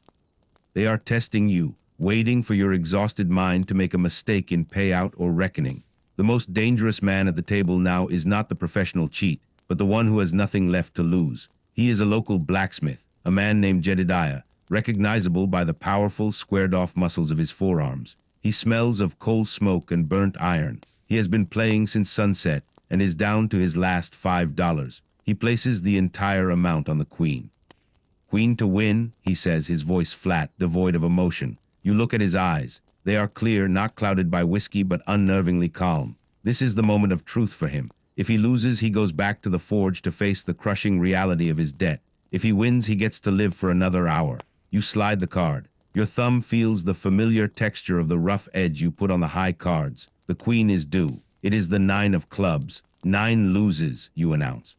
They are testing you, waiting for your exhausted mind to make a mistake in payout or reckoning. The most dangerous man at the table now is not the professional cheat, but the one who has nothing left to lose. He is a local blacksmith, a man named Jedediah, recognizable by the powerful, squared-off muscles of his forearms. He smells of coal smoke and burnt iron. He has been playing since sunset and is down to his last $5. He places the entire amount on the queen. Queen to win, he says, his voice flat, devoid of emotion. You look at his eyes. They are clear, not clouded by whiskey, but unnervingly calm. This is the moment of truth for him. If he loses, he goes back to the forge to face the crushing reality of his debt. If he wins, he gets to live for another hour. You slide the card. Your thumb feels the familiar texture of the rough edge you put on the high cards. The queen is due. It is the 9 of clubs. 9 loses, you announce.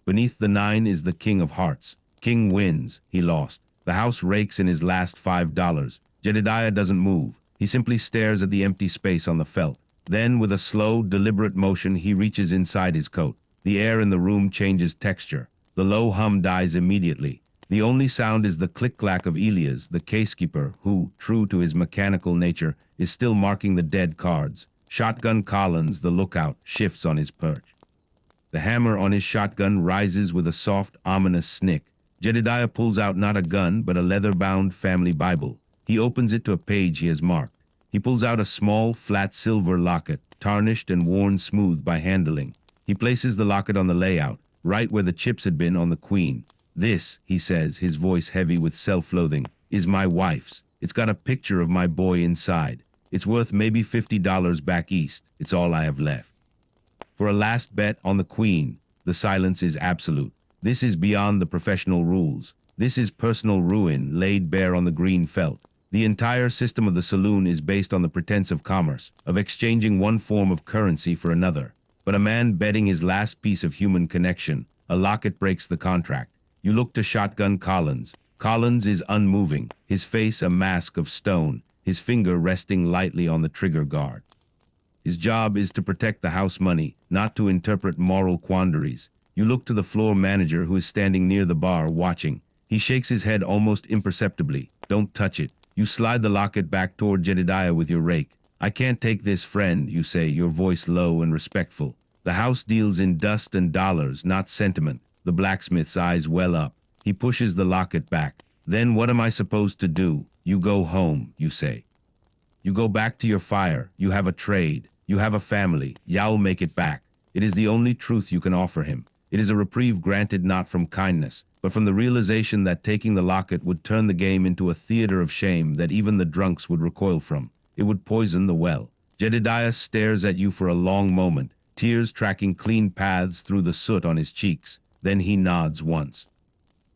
Beneath the 9 is the king of hearts. King wins. He lost. The house rakes in his last $5. Jedediah doesn't move. He simply stares at the empty space on the felt. Then, with a slow, deliberate motion, he reaches inside his coat. The air in the room changes texture. The low hum dies immediately. The only sound is the click-clack of Elias, the casekeeper, who, true to his mechanical nature, is still marking the dead cards. Shotgun Collins, the lookout, shifts on his perch. The hammer on his shotgun rises with a soft, ominous snick. Jedediah pulls out not a gun, but a leather-bound family Bible. He opens it to a page he has marked. He pulls out a small, flat silver locket, tarnished and worn smooth by handling. He places the locket on the layout, right where the chips had been on the queen. This, he says, his voice heavy with self-loathing, is my wife's. It's got a picture of my boy inside. It's worth maybe $50 back east. It's all I have left. For a last bet on the queen, the silence is absolute. This is beyond the professional rules. This is personal ruin laid bare on the green felt. The entire system of the saloon is based on the pretense of commerce, of exchanging one form of currency for another. But a man betting his last piece of human connection, a locket, breaks the contract. You look to Shotgun Collins. Collins is unmoving, his face a mask of stone, his finger resting lightly on the trigger guard. His job is to protect the house money, not to interpret moral quandaries. You look to the floor manager, who is standing near the bar watching. He shakes his head almost imperceptibly. Don't touch it. You slide the locket back toward Jedediah with your rake. I can't take this, friend, you say, your voice low and respectful. The house deals in dust and dollars, not sentiment. The blacksmith's eyes well up. He pushes the locket back. Then what am I supposed to do? You go home, you say. You go back to your fire. You have a trade. You have a family. Y'all make it back. It is the only truth you can offer him. It is a reprieve granted not from kindness, but from the realization that taking the locket would turn the game into a theater of shame that even the drunks would recoil from. It would poison the well. Jedediah stares at you for a long moment, tears tracking clean paths through the soot on his cheeks. Then he nods once.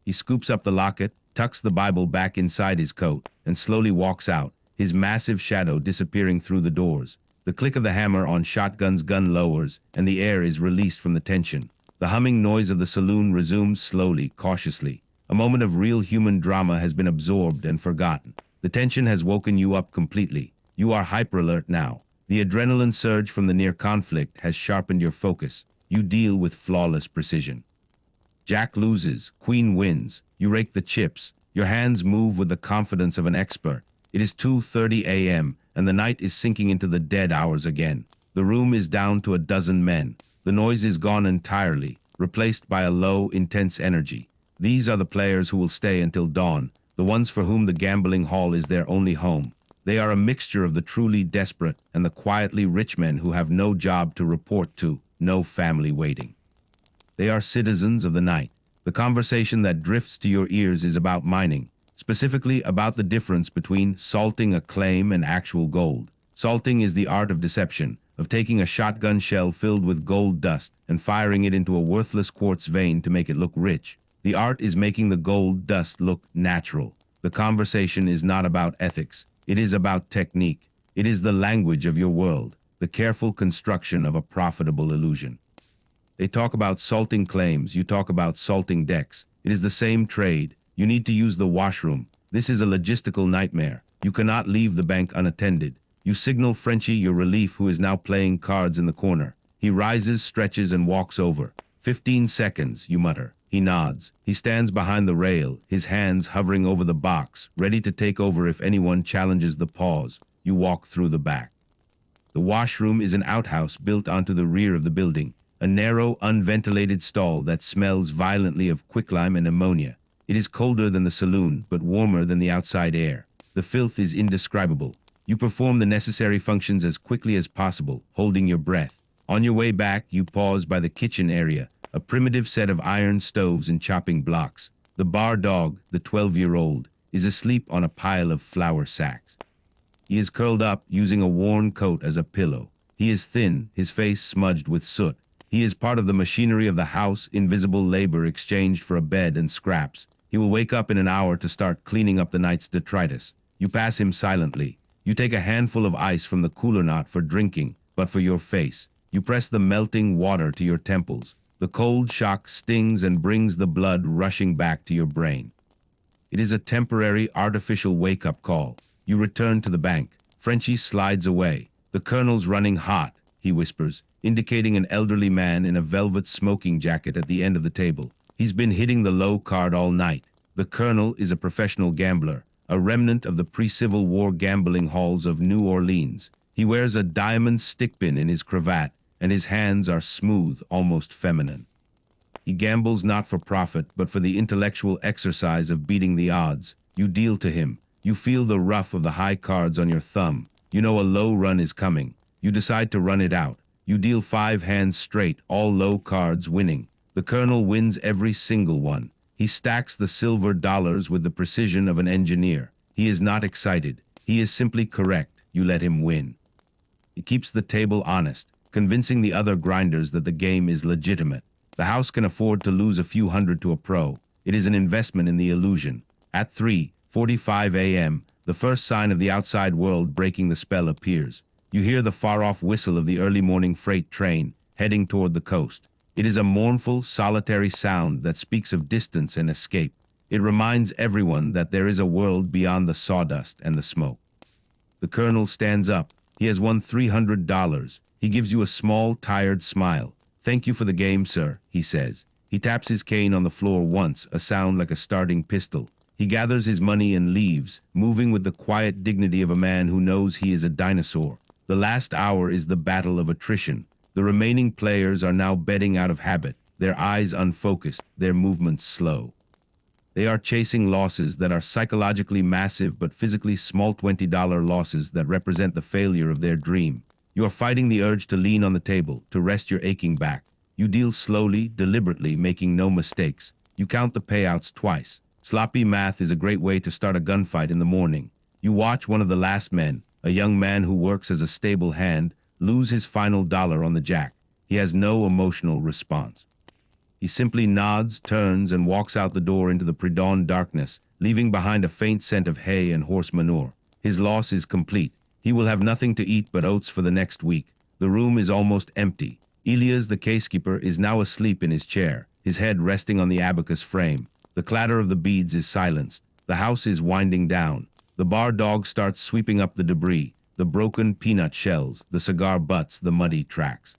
He scoops up the locket, tucks the Bible back inside his coat, and slowly walks out, his massive shadow disappearing through the doors. The click of the hammer on Shotgun's gun lowers, and the air is released from the tension. The humming noise of the saloon resumes slowly, cautiously. A moment of real human drama has been absorbed and forgotten. The tension has woken you up completely. You are hyper-alert now. The adrenaline surge from the near conflict has sharpened your focus. You deal with flawless precision. Jack loses, queen wins. You rake the chips. Your hands move with the confidence of an expert. It is 2:30 a.m., and the night is sinking into the dead hours again. The room is down to a dozen men. The noise is gone entirely, replaced by a low, intense energy. These are the players who will stay until dawn, the ones for whom the gambling hall is their only home. They are a mixture of the truly desperate and the quietly rich men who have no job to report to, no family waiting. They are citizens of the night. The conversation that drifts to your ears is about mining, specifically about the difference between salting a claim and actual gold. Salting is the art of deception, of taking a shotgun shell filled with gold dust and firing it into a worthless quartz vein to make it look rich. The art is making the gold dust look natural. The conversation is not about ethics. It is about technique. It is the language of your world, the careful construction of a profitable illusion. They talk about salting claims, you talk about salting decks. It is the same trade. You need to use the washroom. This is a logistical nightmare. You cannot leave the bank unattended. You signal Frenchie your relief, who is now playing cards in the corner. He rises, stretches, and walks over. 15 seconds, you mutter. He nods. He stands behind the rail, his hands hovering over the box, ready to take over if anyone challenges the pause. You walk through the back. The washroom is an outhouse built onto the rear of the building, a narrow, unventilated stall that smells violently of quicklime and ammonia. It is colder than the saloon, but warmer than the outside air. The filth is indescribable. You perform the necessary functions as quickly as possible, holding your breath. On your way back, you pause by the kitchen area, a primitive set of iron stoves and chopping blocks. The bar dog, the 12-year-old, is asleep on a pile of flour sacks. He is curled up, using a worn coat as a pillow. He is thin, his face smudged with soot. He is part of the machinery of the house, invisible labor exchanged for a bed and scraps. He will wake up in an hour to start cleaning up the night's detritus. You pass him silently. You take a handful of ice from the cooler, not for drinking, but for your face. You press the melting water to your temples. The cold shock stings and brings the blood rushing back to your brain. It is a temporary, artificial wake-up call. You return to the bank. Frenchie slides away. The colonel's running hot, he whispers, indicating an elderly man in a velvet smoking jacket at the end of the table. He's been hitting the low card all night. The colonel is a professional gambler, a remnant of the pre-Civil War gambling halls of New Orleans. He wears a diamond stickpin in his cravat, and his hands are smooth, almost feminine. He gambles not for profit, but for the intellectual exercise of beating the odds. You deal to him. You feel the rough of the high cards on your thumb. You know a low run is coming. You decide to run it out. You deal 5 hands straight, all low cards winning. The colonel wins every single one. He stacks the silver dollars with the precision of an engineer. He is not excited. He is simply correct. You let him win. He keeps the table honest, convincing the other grinders that the game is legitimate. The house can afford to lose a few hundred to a pro. It is an investment in the illusion. At 3:45 a.m., the first sign of the outside world breaking the spell appears. You hear the far-off whistle of the early morning freight train heading toward the coast. It is a mournful, solitary sound that speaks of distance and escape. It reminds everyone that there is a world beyond the sawdust and the smoke. The colonel stands up. He has won $300. He gives you a small, tired smile. "Thank you for the game, sir," he says. He taps his cane on the floor once, a sound like a starting pistol. He gathers his money and leaves, moving with the quiet dignity of a man who knows he is a dinosaur. The last hour is the battle of attrition. The remaining players are now betting out of habit, their eyes unfocused, their movements slow. They are chasing losses that are psychologically massive but physically small, $20 losses that represent the failure of their dream. You are fighting the urge to lean on the table, to rest your aching back. You deal slowly, deliberately, making no mistakes. You count the payouts twice. Sloppy math is a great way to start a gunfight in the morning. You watch one of the last men, a young man who works as a stable hand, lose his final dollar on the jack. He has no emotional response. He simply nods, turns, and walks out the door into the pre-dawn darkness, leaving behind a faint scent of hay and horse manure. His loss is complete. He will have nothing to eat but oats for the next week. The room is almost empty. Elias, the casekeeper, is now asleep in his chair, his head resting on the abacus frame. The clatter of the beads is silenced. The house is winding down. The bar dog starts sweeping up the debris. the broken peanut shells, the cigar butts, the muddy tracks.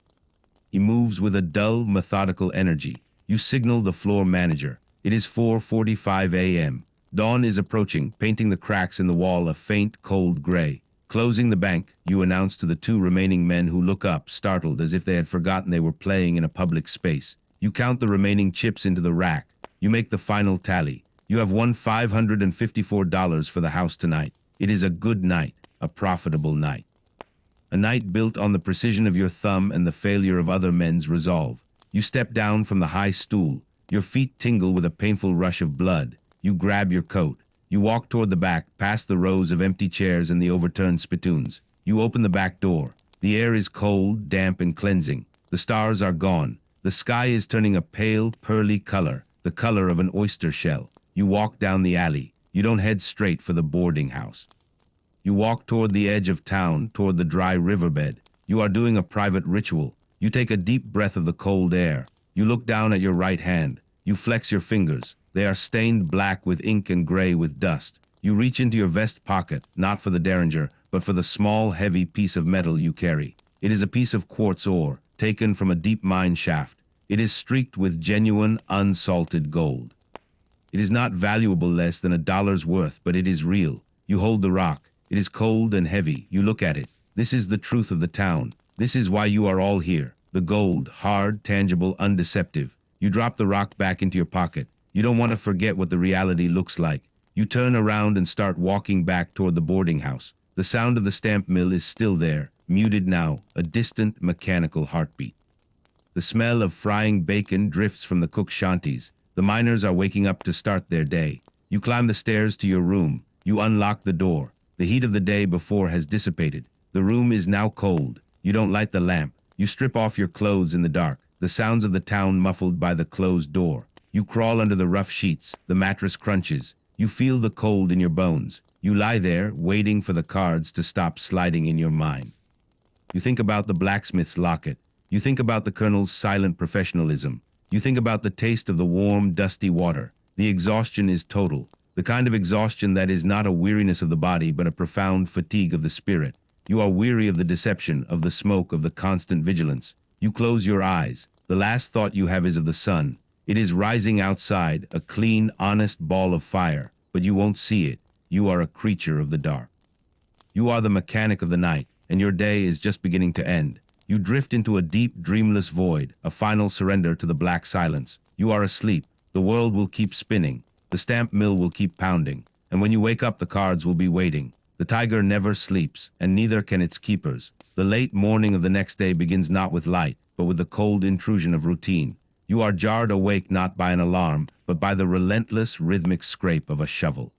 He moves with a dull, methodical energy. You signal the floor manager. It is 4:45 a.m. Dawn is approaching, painting the cracks in the wall a faint, cold gray. Closing the bank, you announce to the two remaining men who look up, startled, as if they had forgotten they were playing in a public space. You count the remaining chips into the rack. You make the final tally. You have won $554 for the house tonight. It is a good night, a profitable night. A night built on the precision of your thumb and the failure of other men's resolve. You step down from the high stool. Your feet tingle with a painful rush of blood. You grab your coat. You walk toward the back, past the rows of empty chairs and the overturned spittoons. You open the back door. The air is cold, damp, and cleansing. The stars are gone. The sky is turning a pale, pearly color, the color of an oyster shell. You walk down the alley. You don't head straight for the boarding house. You walk toward the edge of town, toward the dry riverbed. You are doing a private ritual. You take a deep breath of the cold air. You look down at your right hand. You flex your fingers. They are stained black with ink and gray with dust. You reach into your vest pocket, not for the derringer, but for the small, heavy piece of metal you carry. It is a piece of quartz ore, taken from a deep mine shaft. It is streaked with genuine, unsalted gold. It is not valuable less than $1's worth, but it is real. You hold the rock. It is cold and heavy. You look at it. This is the truth of the town. This is why you are all here. The gold, hard, tangible, undeceptive. You drop the rock back into your pocket. You don't want to forget what the reality looks like. You turn around and start walking back toward the boarding house. The sound of the stamp mill is still there, muted now, a distant mechanical heartbeat. The smell of frying bacon drifts from the cook shanties. The miners are waking up to start their day. You climb the stairs to your room. You unlock the door. The heat of the day before has dissipated. The room is now cold. You don't light the lamp. You strip off your clothes in the dark, the sounds of the town muffled by the closed door. You crawl under the rough sheets. The mattress crunches. You feel the cold in your bones. You lie there, waiting for the cards to stop sliding in your mind. You think about the blacksmith's locket. You think about the colonel's silent professionalism. You think about the taste of the warm, dusty water. The exhaustion is total. The kind of exhaustion that is not a weariness of the body, but a profound fatigue of the spirit. You are weary of the deception, of the smoke, of the constant vigilance. You close your eyes. The last thought you have is of the sun. It is rising outside, a clean, honest ball of fire, but you won't see it. You are a creature of the dark. You are the mechanic of the night, and your day is just beginning to end. You drift into a deep, dreamless void, a final surrender to the black silence. You are asleep. The world will keep spinning. The stamp mill will keep pounding. And when you wake up, the cards will be waiting. The tiger never sleeps, and neither can its keepers. The late morning of the next day begins not with light, but with the cold intrusion of routine. You are jarred awake not by an alarm, but by the relentless, rhythmic scrape of a shovel.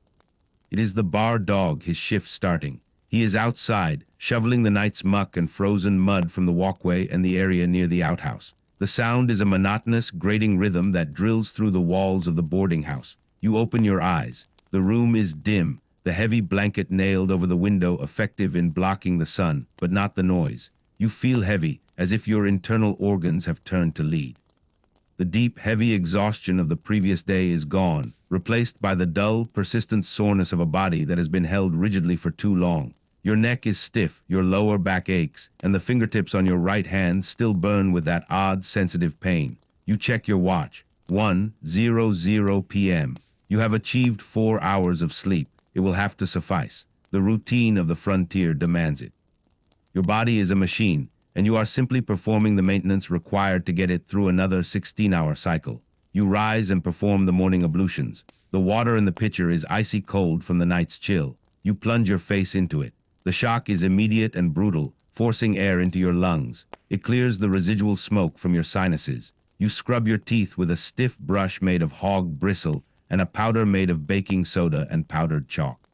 It is the bar dog, his shift starting. He is outside, shoveling the night's muck and frozen mud from the walkway and the area near the outhouse. The sound is a monotonous, grating rhythm that drills through the walls of the boarding house. You open your eyes. The room is dim, the heavy blanket nailed over the window effective in blocking the sun, but not the noise. You feel heavy, as if your internal organs have turned to lead. The deep, heavy exhaustion of the previous day is gone, replaced by the dull, persistent soreness of a body that has been held rigidly for too long. Your neck is stiff, your lower back aches, and the fingertips on your right hand still burn with that odd, sensitive pain. You check your watch. 1:00 p.m. You have achieved 4 hours of sleep. It will have to suffice. The routine of the frontier demands it. Your body is a machine, and you are simply performing the maintenance required to get it through another 16-hour cycle. You rise and perform the morning ablutions. The water in the pitcher is icy cold from the night's chill. You plunge your face into it. The shock is immediate and brutal, forcing air into your lungs. It clears the residual smoke from your sinuses. You scrub your teeth with a stiff brush made of hog bristle and a powder made of baking soda and powdered chalk.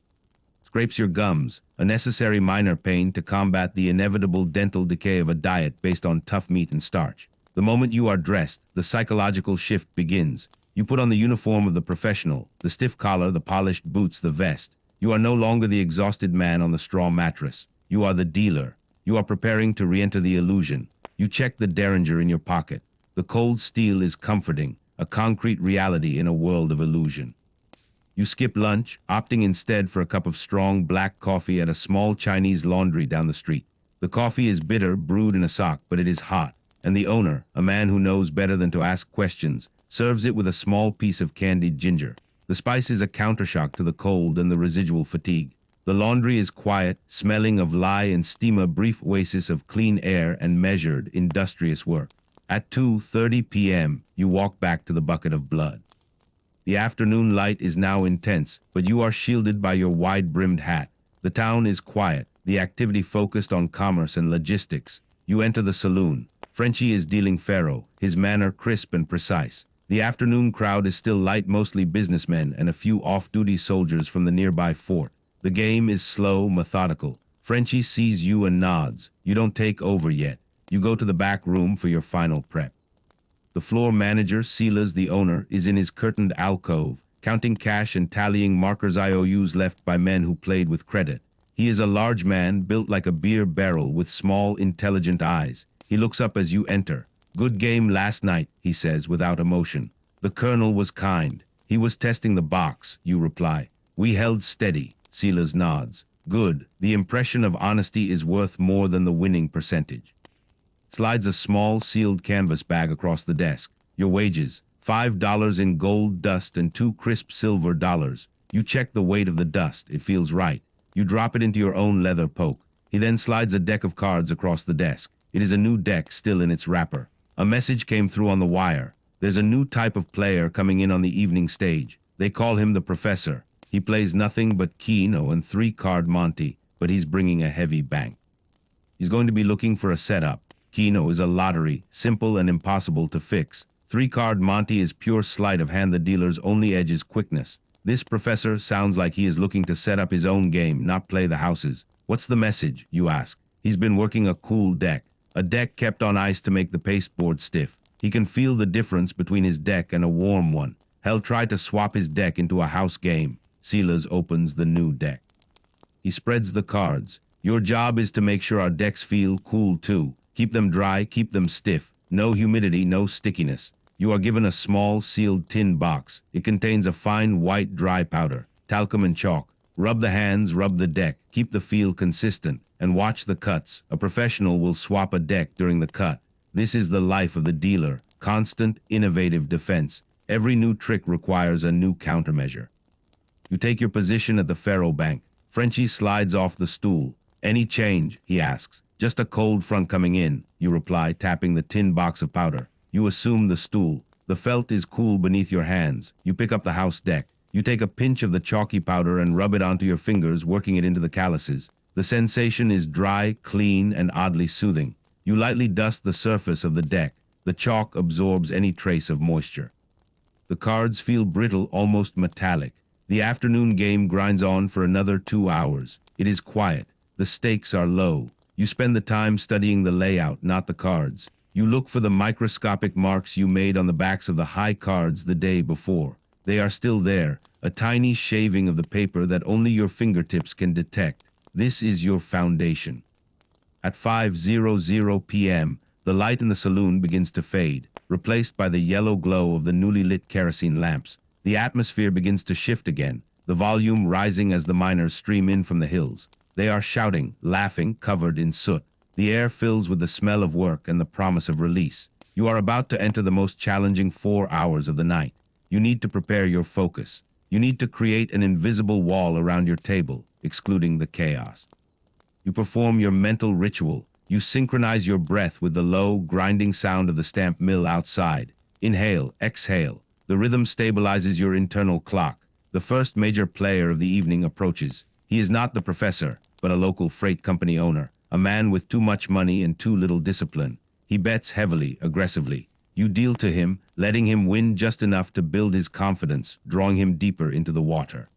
Scrapes your gums, a necessary minor pain to combat the inevitable dental decay of a diet based on tough meat and starch. The moment you are dressed, the psychological shift begins. You put on the uniform of the professional, the stiff collar, the polished boots, the vest. You are no longer the exhausted man on the straw mattress. You are the dealer. You are preparing to re-enter the illusion. You check the derringer in your pocket. The cold steel is comforting, a concrete reality in a world of illusion. You skip lunch, opting instead for a cup of strong black coffee at a small Chinese laundry down the street. The coffee is bitter, brewed in a sock, but it is hot, and the owner, a man who knows better than to ask questions, serves it with a small piece of candied ginger. The spice is a countershock to the cold and the residual fatigue. The laundry is quiet, smelling of lye and steam, a brief oasis of clean air and measured, industrious work. At 2:30 p.m., you walk back to the bucket of blood. The afternoon light is now intense, but you are shielded by your wide-brimmed hat. The town is quiet, the activity focused on commerce and logistics. You enter the saloon. Frenchie is dealing faro, his manner crisp and precise. The afternoon crowd is still light, mostly businessmen and a few off-duty soldiers from the nearby fort. The game is slow, methodical. Frenchie sees you and nods. You don't take over yet. You go to the back room for your final prep. The floor manager, Silas, the owner, is in his curtained alcove, counting cash and tallying markers, IOUs left by men who played with credit. He is a large man, built like a beer barrel with small, intelligent eyes. He looks up as you enter. "Good game last night," he says without emotion. "The colonel was kind. He was testing the box," you reply. "We held steady." Silas nods. "Good. The impression of honesty is worth more than the winning percentage." Slides a small sealed canvas bag across the desk. "Your wages, $5 in gold dust and 2 crisp silver dollars." You check the weight of the dust. It feels right. You drop it into your own leather poke. He then slides a deck of cards across the desk. It is a new deck, still in its wrapper. A message came through on the wire. There's a new type of player coming in on the evening stage. They call him the Professor. He plays nothing but Keno and 3-card Monte, but he's bringing a heavy bank. He's going to be looking for a setup. Keno is a lottery, simple and impossible to fix. 3-card Monte is pure sleight of hand. The dealer's only edge is quickness. This Professor sounds like he is looking to set up his own game, not play the houses. "What's the message?" you ask. He's been working a cool deck. A deck kept on ice to make the pasteboard stiff. He can feel the difference between his deck and a warm one. He'll try to swap his deck into a house game. Silas opens the new deck. He spreads the cards. "Your job is to make sure our decks feel cool too. Keep them dry, keep them stiff. No humidity, no stickiness." You are given a small sealed tin box. It contains a fine white dry powder, talcum and chalk. Rub the hands, rub the deck, keep the feel consistent, and watch the cuts. A professional will swap a deck during the cut. This is the life of the dealer. Constant, innovative defense. Every new trick requires a new countermeasure. You take your position at the faro bank. Frenchie slides off the stool. "Any change?" he asks. "Just a cold front coming in," you reply, tapping the tin box of powder. You assume the stool. The felt is cool beneath your hands. You pick up the house deck. You take a pinch of the chalky powder and rub it onto your fingers, working it into the calluses. The sensation is dry, clean, and oddly soothing. You lightly dust the surface of the deck. The chalk absorbs any trace of moisture. The cards feel brittle, almost metallic. The afternoon game grinds on for another 2 hours. It is quiet. The stakes are low. You spend the time studying the layout, not the cards. You look for the microscopic marks you made on the backs of the high cards the day before. They are still there, a tiny shaving of the paper that only your fingertips can detect. This is your foundation. At 5:00 p.m., the light in the saloon begins to fade, replaced by the yellow glow of the newly lit kerosene lamps. The atmosphere begins to shift again, the volume rising as the miners stream in from the hills. They are shouting, laughing, covered in soot. The air fills with the smell of work and the promise of release. You are about to enter the most challenging 4 hours of the night. You need to prepare your focus. You need to create an invisible wall around your table, excluding the chaos. You perform your mental ritual. You synchronize your breath with the low, grinding sound of the stamp mill outside. Inhale, exhale. The rhythm stabilizes your internal clock. The first major player of the evening approaches. He is not the professor, but a local freight company owner, a man with too much money and too little discipline. He bets heavily, aggressively. You deal to him, letting him win just enough to build his confidence, drawing him deeper into the water.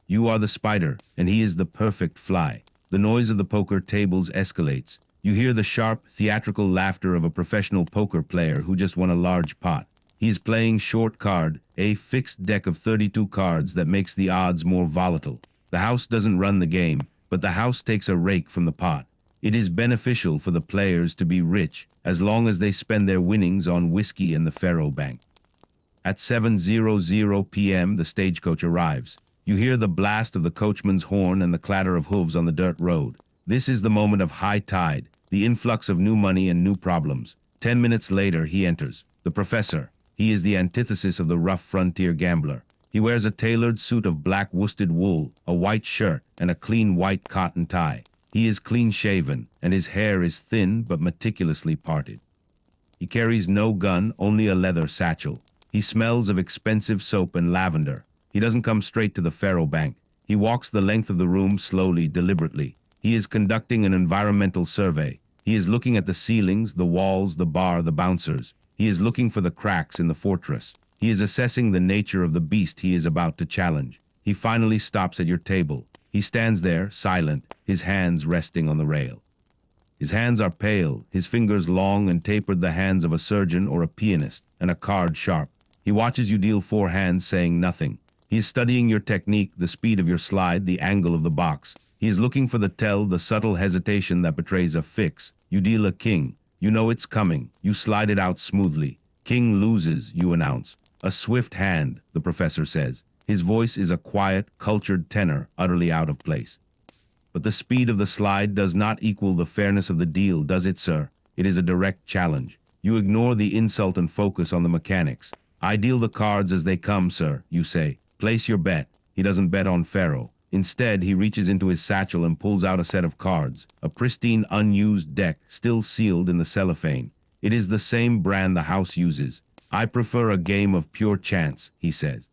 You are the spider, and he is the perfect fly. The noise of the poker tables escalates. You hear the sharp, theatrical laughter of a professional poker player who just won a large pot. He is playing short card, a fixed deck of 32 cards that makes the odds more volatile. The house doesn't run the game, but the house takes a rake from the pot. It is beneficial for the players to be rich, as long as they spend their winnings on whiskey and the faro bank. At 7:00 p.m., the stagecoach arrives. You hear the blast of the coachman's horn and the clatter of hooves on the dirt road. This is the moment of high tide, the influx of new money and new problems. 10 minutes later, he enters. The professor. He is the antithesis of the rough frontier gambler. He wears a tailored suit of black worsted wool, a white shirt, and a clean white cotton tie. He is clean-shaven, and his hair is thin but meticulously parted. He carries no gun, only a leather satchel. He smells of expensive soap and lavender. He doesn't come straight to the faro bank. He walks the length of the room slowly, deliberately. He is conducting an environmental survey. He is looking at the ceilings, the walls, the bar, the bouncers. He is looking for the cracks in the fortress. He is assessing the nature of the beast he is about to challenge. He finally stops at your table. He stands there, silent, his hands resting on the rail. His hands are pale, his fingers long and tapered, the hands of a surgeon or a pianist, and a card sharp. He watches you deal 4 hands, saying nothing. He is studying your technique, the speed of your slide, the angle of the box. He is looking for the tell, the subtle hesitation that betrays a fix. You deal a king. You know it's coming. You slide it out smoothly. King loses, you announce. A swift hand, the professor says. His voice is a quiet, cultured tenor, utterly out of place. But the speed of the slide does not equal the fairness of the deal, does it, sir? It is a direct challenge. You ignore the insult and focus on the mechanics. I deal the cards as they come, sir, you say. Place your bet. He doesn't bet on faro. Instead, he reaches into his satchel and pulls out a set of cards, a pristine, unused deck, still sealed in the cellophane. It is the same brand the house uses. I prefer a game of pure chance, he says.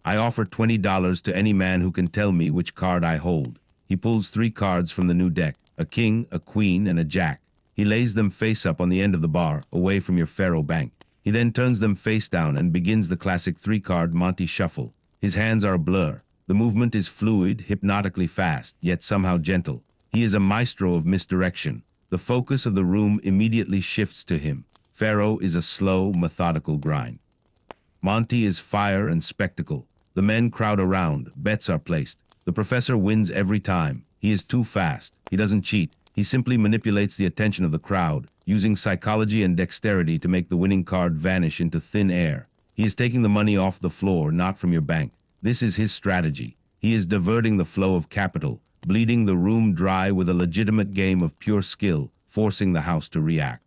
I offer $20 to any man who can tell me which card I hold. He pulls 3 cards from the new deck, a king, a queen, and a jack. He lays them face up on the end of the bar, away from your faro bank. He then turns them face down and begins the classic 3-card Monte shuffle. His hands are a blur. The movement is fluid, hypnotically fast, yet somehow gentle. He is a maestro of misdirection. The focus of the room immediately shifts to him. Faro is a slow, methodical grind. Monte is fire and spectacle. The men crowd around. Bets are placed. The professor wins every time. He is too fast. He doesn't cheat. He simply manipulates the attention of the crowd, using psychology and dexterity to make the winning card vanish into thin air. He is taking the money off the floor, not from your bank. This is his strategy. He is diverting the flow of capital, bleeding the room dry with a legitimate game of pure skill, forcing the house to react.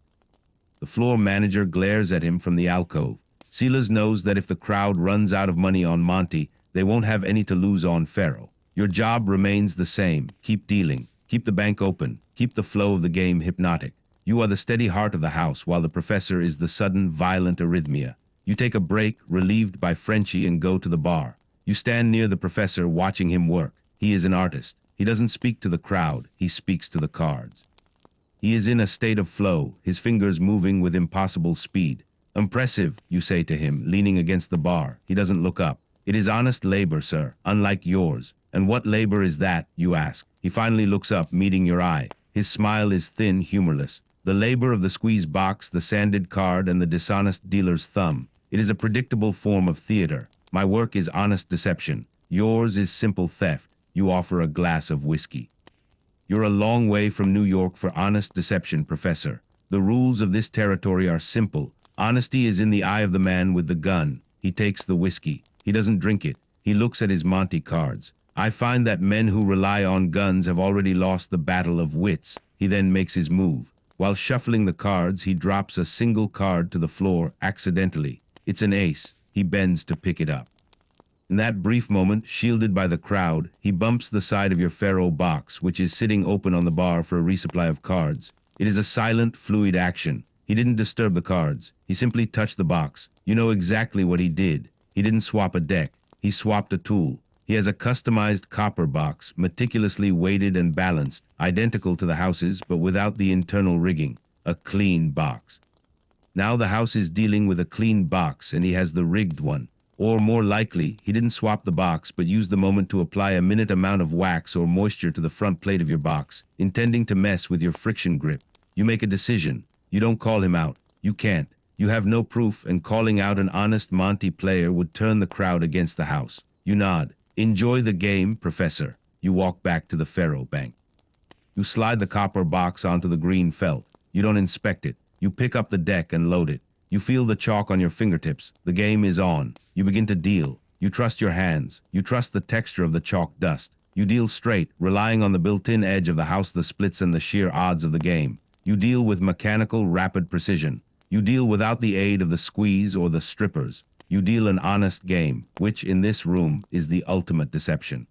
The floor manager glares at him from the alcove. Silas knows that if the crowd runs out of money on Monte, they won't have any to lose on faro. Your job remains the same. Keep dealing. Keep the bank open. Keep the flow of the game hypnotic. You are the steady heart of the house, while the professor is the sudden, violent arrhythmia. You take a break, relieved by Frenchie, and go to the bar. You stand near the professor, watching him work. He is an artist. He doesn't speak to the crowd. He speaks to the cards. He is in a state of flow, his fingers moving with impossible speed. Impressive, you say to him, leaning against the bar. He doesn't look up. It is honest labor, sir, unlike yours. And what labor is that, you ask? He finally looks up, meeting your eye. His smile is thin, humorless. The labor of the squeeze box, the sanded card, and the dishonest dealer's thumb. It is a predictable form of theater. My work is honest deception. Yours is simple theft. You offer a glass of whiskey. You're a long way from New York for honest deception, Professor. The rules of this territory are simple. Honesty is in the eye of the man with the gun. He takes the whiskey. He doesn't drink it. He looks at his Monte cards. I find that men who rely on guns have already lost the battle of wits. He then makes his move. While shuffling the cards, he drops a single card to the floor accidentally. It's an ace. He bends to pick it up. In that brief moment, shielded by the crowd, he bumps the side of your faro box, which is sitting open on the bar for a resupply of cards. It is a silent, fluid action. He didn't disturb the cards. He simply touched the box. You know exactly what he did. He didn't swap a deck. He swapped a tool. He has a customized copper box, meticulously weighted and balanced, identical to the house's, but without the internal rigging. A clean box. Now the house is dealing with a clean box, and he has the rigged one. Or more likely, he didn't swap the box, but used the moment to apply a minute amount of wax or moisture to the front plate of your box, intending to mess with your friction grip. You make a decision. You don't call him out. You can't. You have no proof, and calling out an honest Monte player would turn the crowd against the house. You nod. Enjoy the game, Professor. You walk back to the faro bank. You slide the copper box onto the green felt. You don't inspect it. You pick up the deck and load it. You feel the chalk on your fingertips. The game is on. You begin to deal. You trust your hands. You trust the texture of the chalk dust. You deal straight, relying on the built-in edge of the house, the splits, and the sheer odds of the game. You deal with mechanical, rapid precision. You deal without the aid of the squeeze or the strippers. You deal an honest game, which, in this room, is the ultimate deception.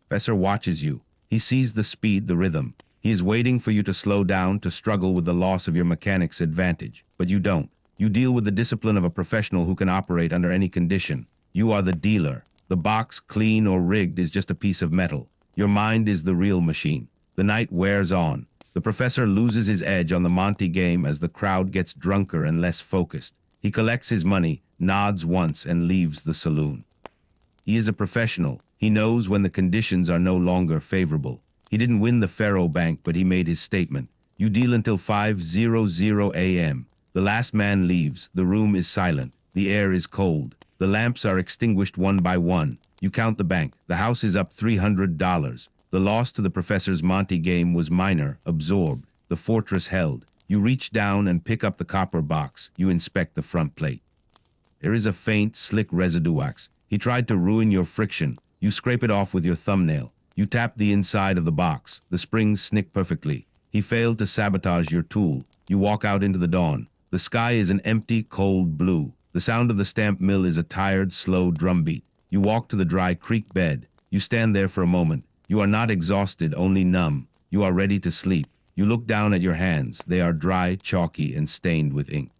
Professor watches you. He sees the speed, the rhythm. He is waiting for you to slow down, to struggle with the loss of your mechanic's advantage. But you don't. You deal with the discipline of a professional who can operate under any condition. You are the dealer. The box, clean or rigged, is just a piece of metal. Your mind is the real machine. The night wears on. The professor loses his edge on the Monte game as the crowd gets drunker and less focused. He collects his money, nods once, and leaves the saloon. He is a professional. He knows when the conditions are no longer favorable. He didn't win the faro bank, but he made his statement. You deal until 5:00 a.m. The last man leaves. The room is silent. The air is cold. The lamps are extinguished one by one. You count the bank. The house is up $300. The loss to the professor's Monte game was minor, absorbed. The fortress held. You reach down and pick up the copper box. You inspect the front plate. There is a faint, slick residue wax. He tried to ruin your friction. You scrape it off with your thumbnail. You tap the inside of the box. The springs snick perfectly. He failed to sabotage your tool. You walk out into the dawn. The sky is an empty, cold blue. The sound of the stamp mill is a tired, slow drumbeat. You walk to the dry creek bed. You stand there for a moment. You are not exhausted, only numb. You are ready to sleep. You look down at your hands. They are dry, chalky, and stained with ink.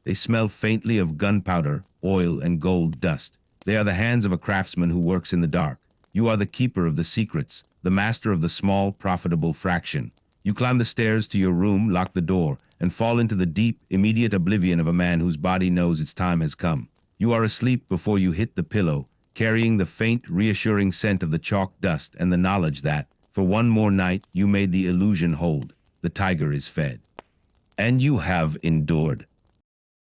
They smell faintly of gunpowder, oil, and gold dust. They are the hands of a craftsman who works in the dark. You are the keeper of the secrets, the master of the small, profitable fraction. You climb the stairs to your room, lock the door, and fall into the deep, immediate oblivion of a man whose body knows its time has come. You are asleep before you hit the pillow, carrying the faint, reassuring scent of the chalk dust and the knowledge that, for one more night, you made the illusion hold. The tiger is fed. And you have endured.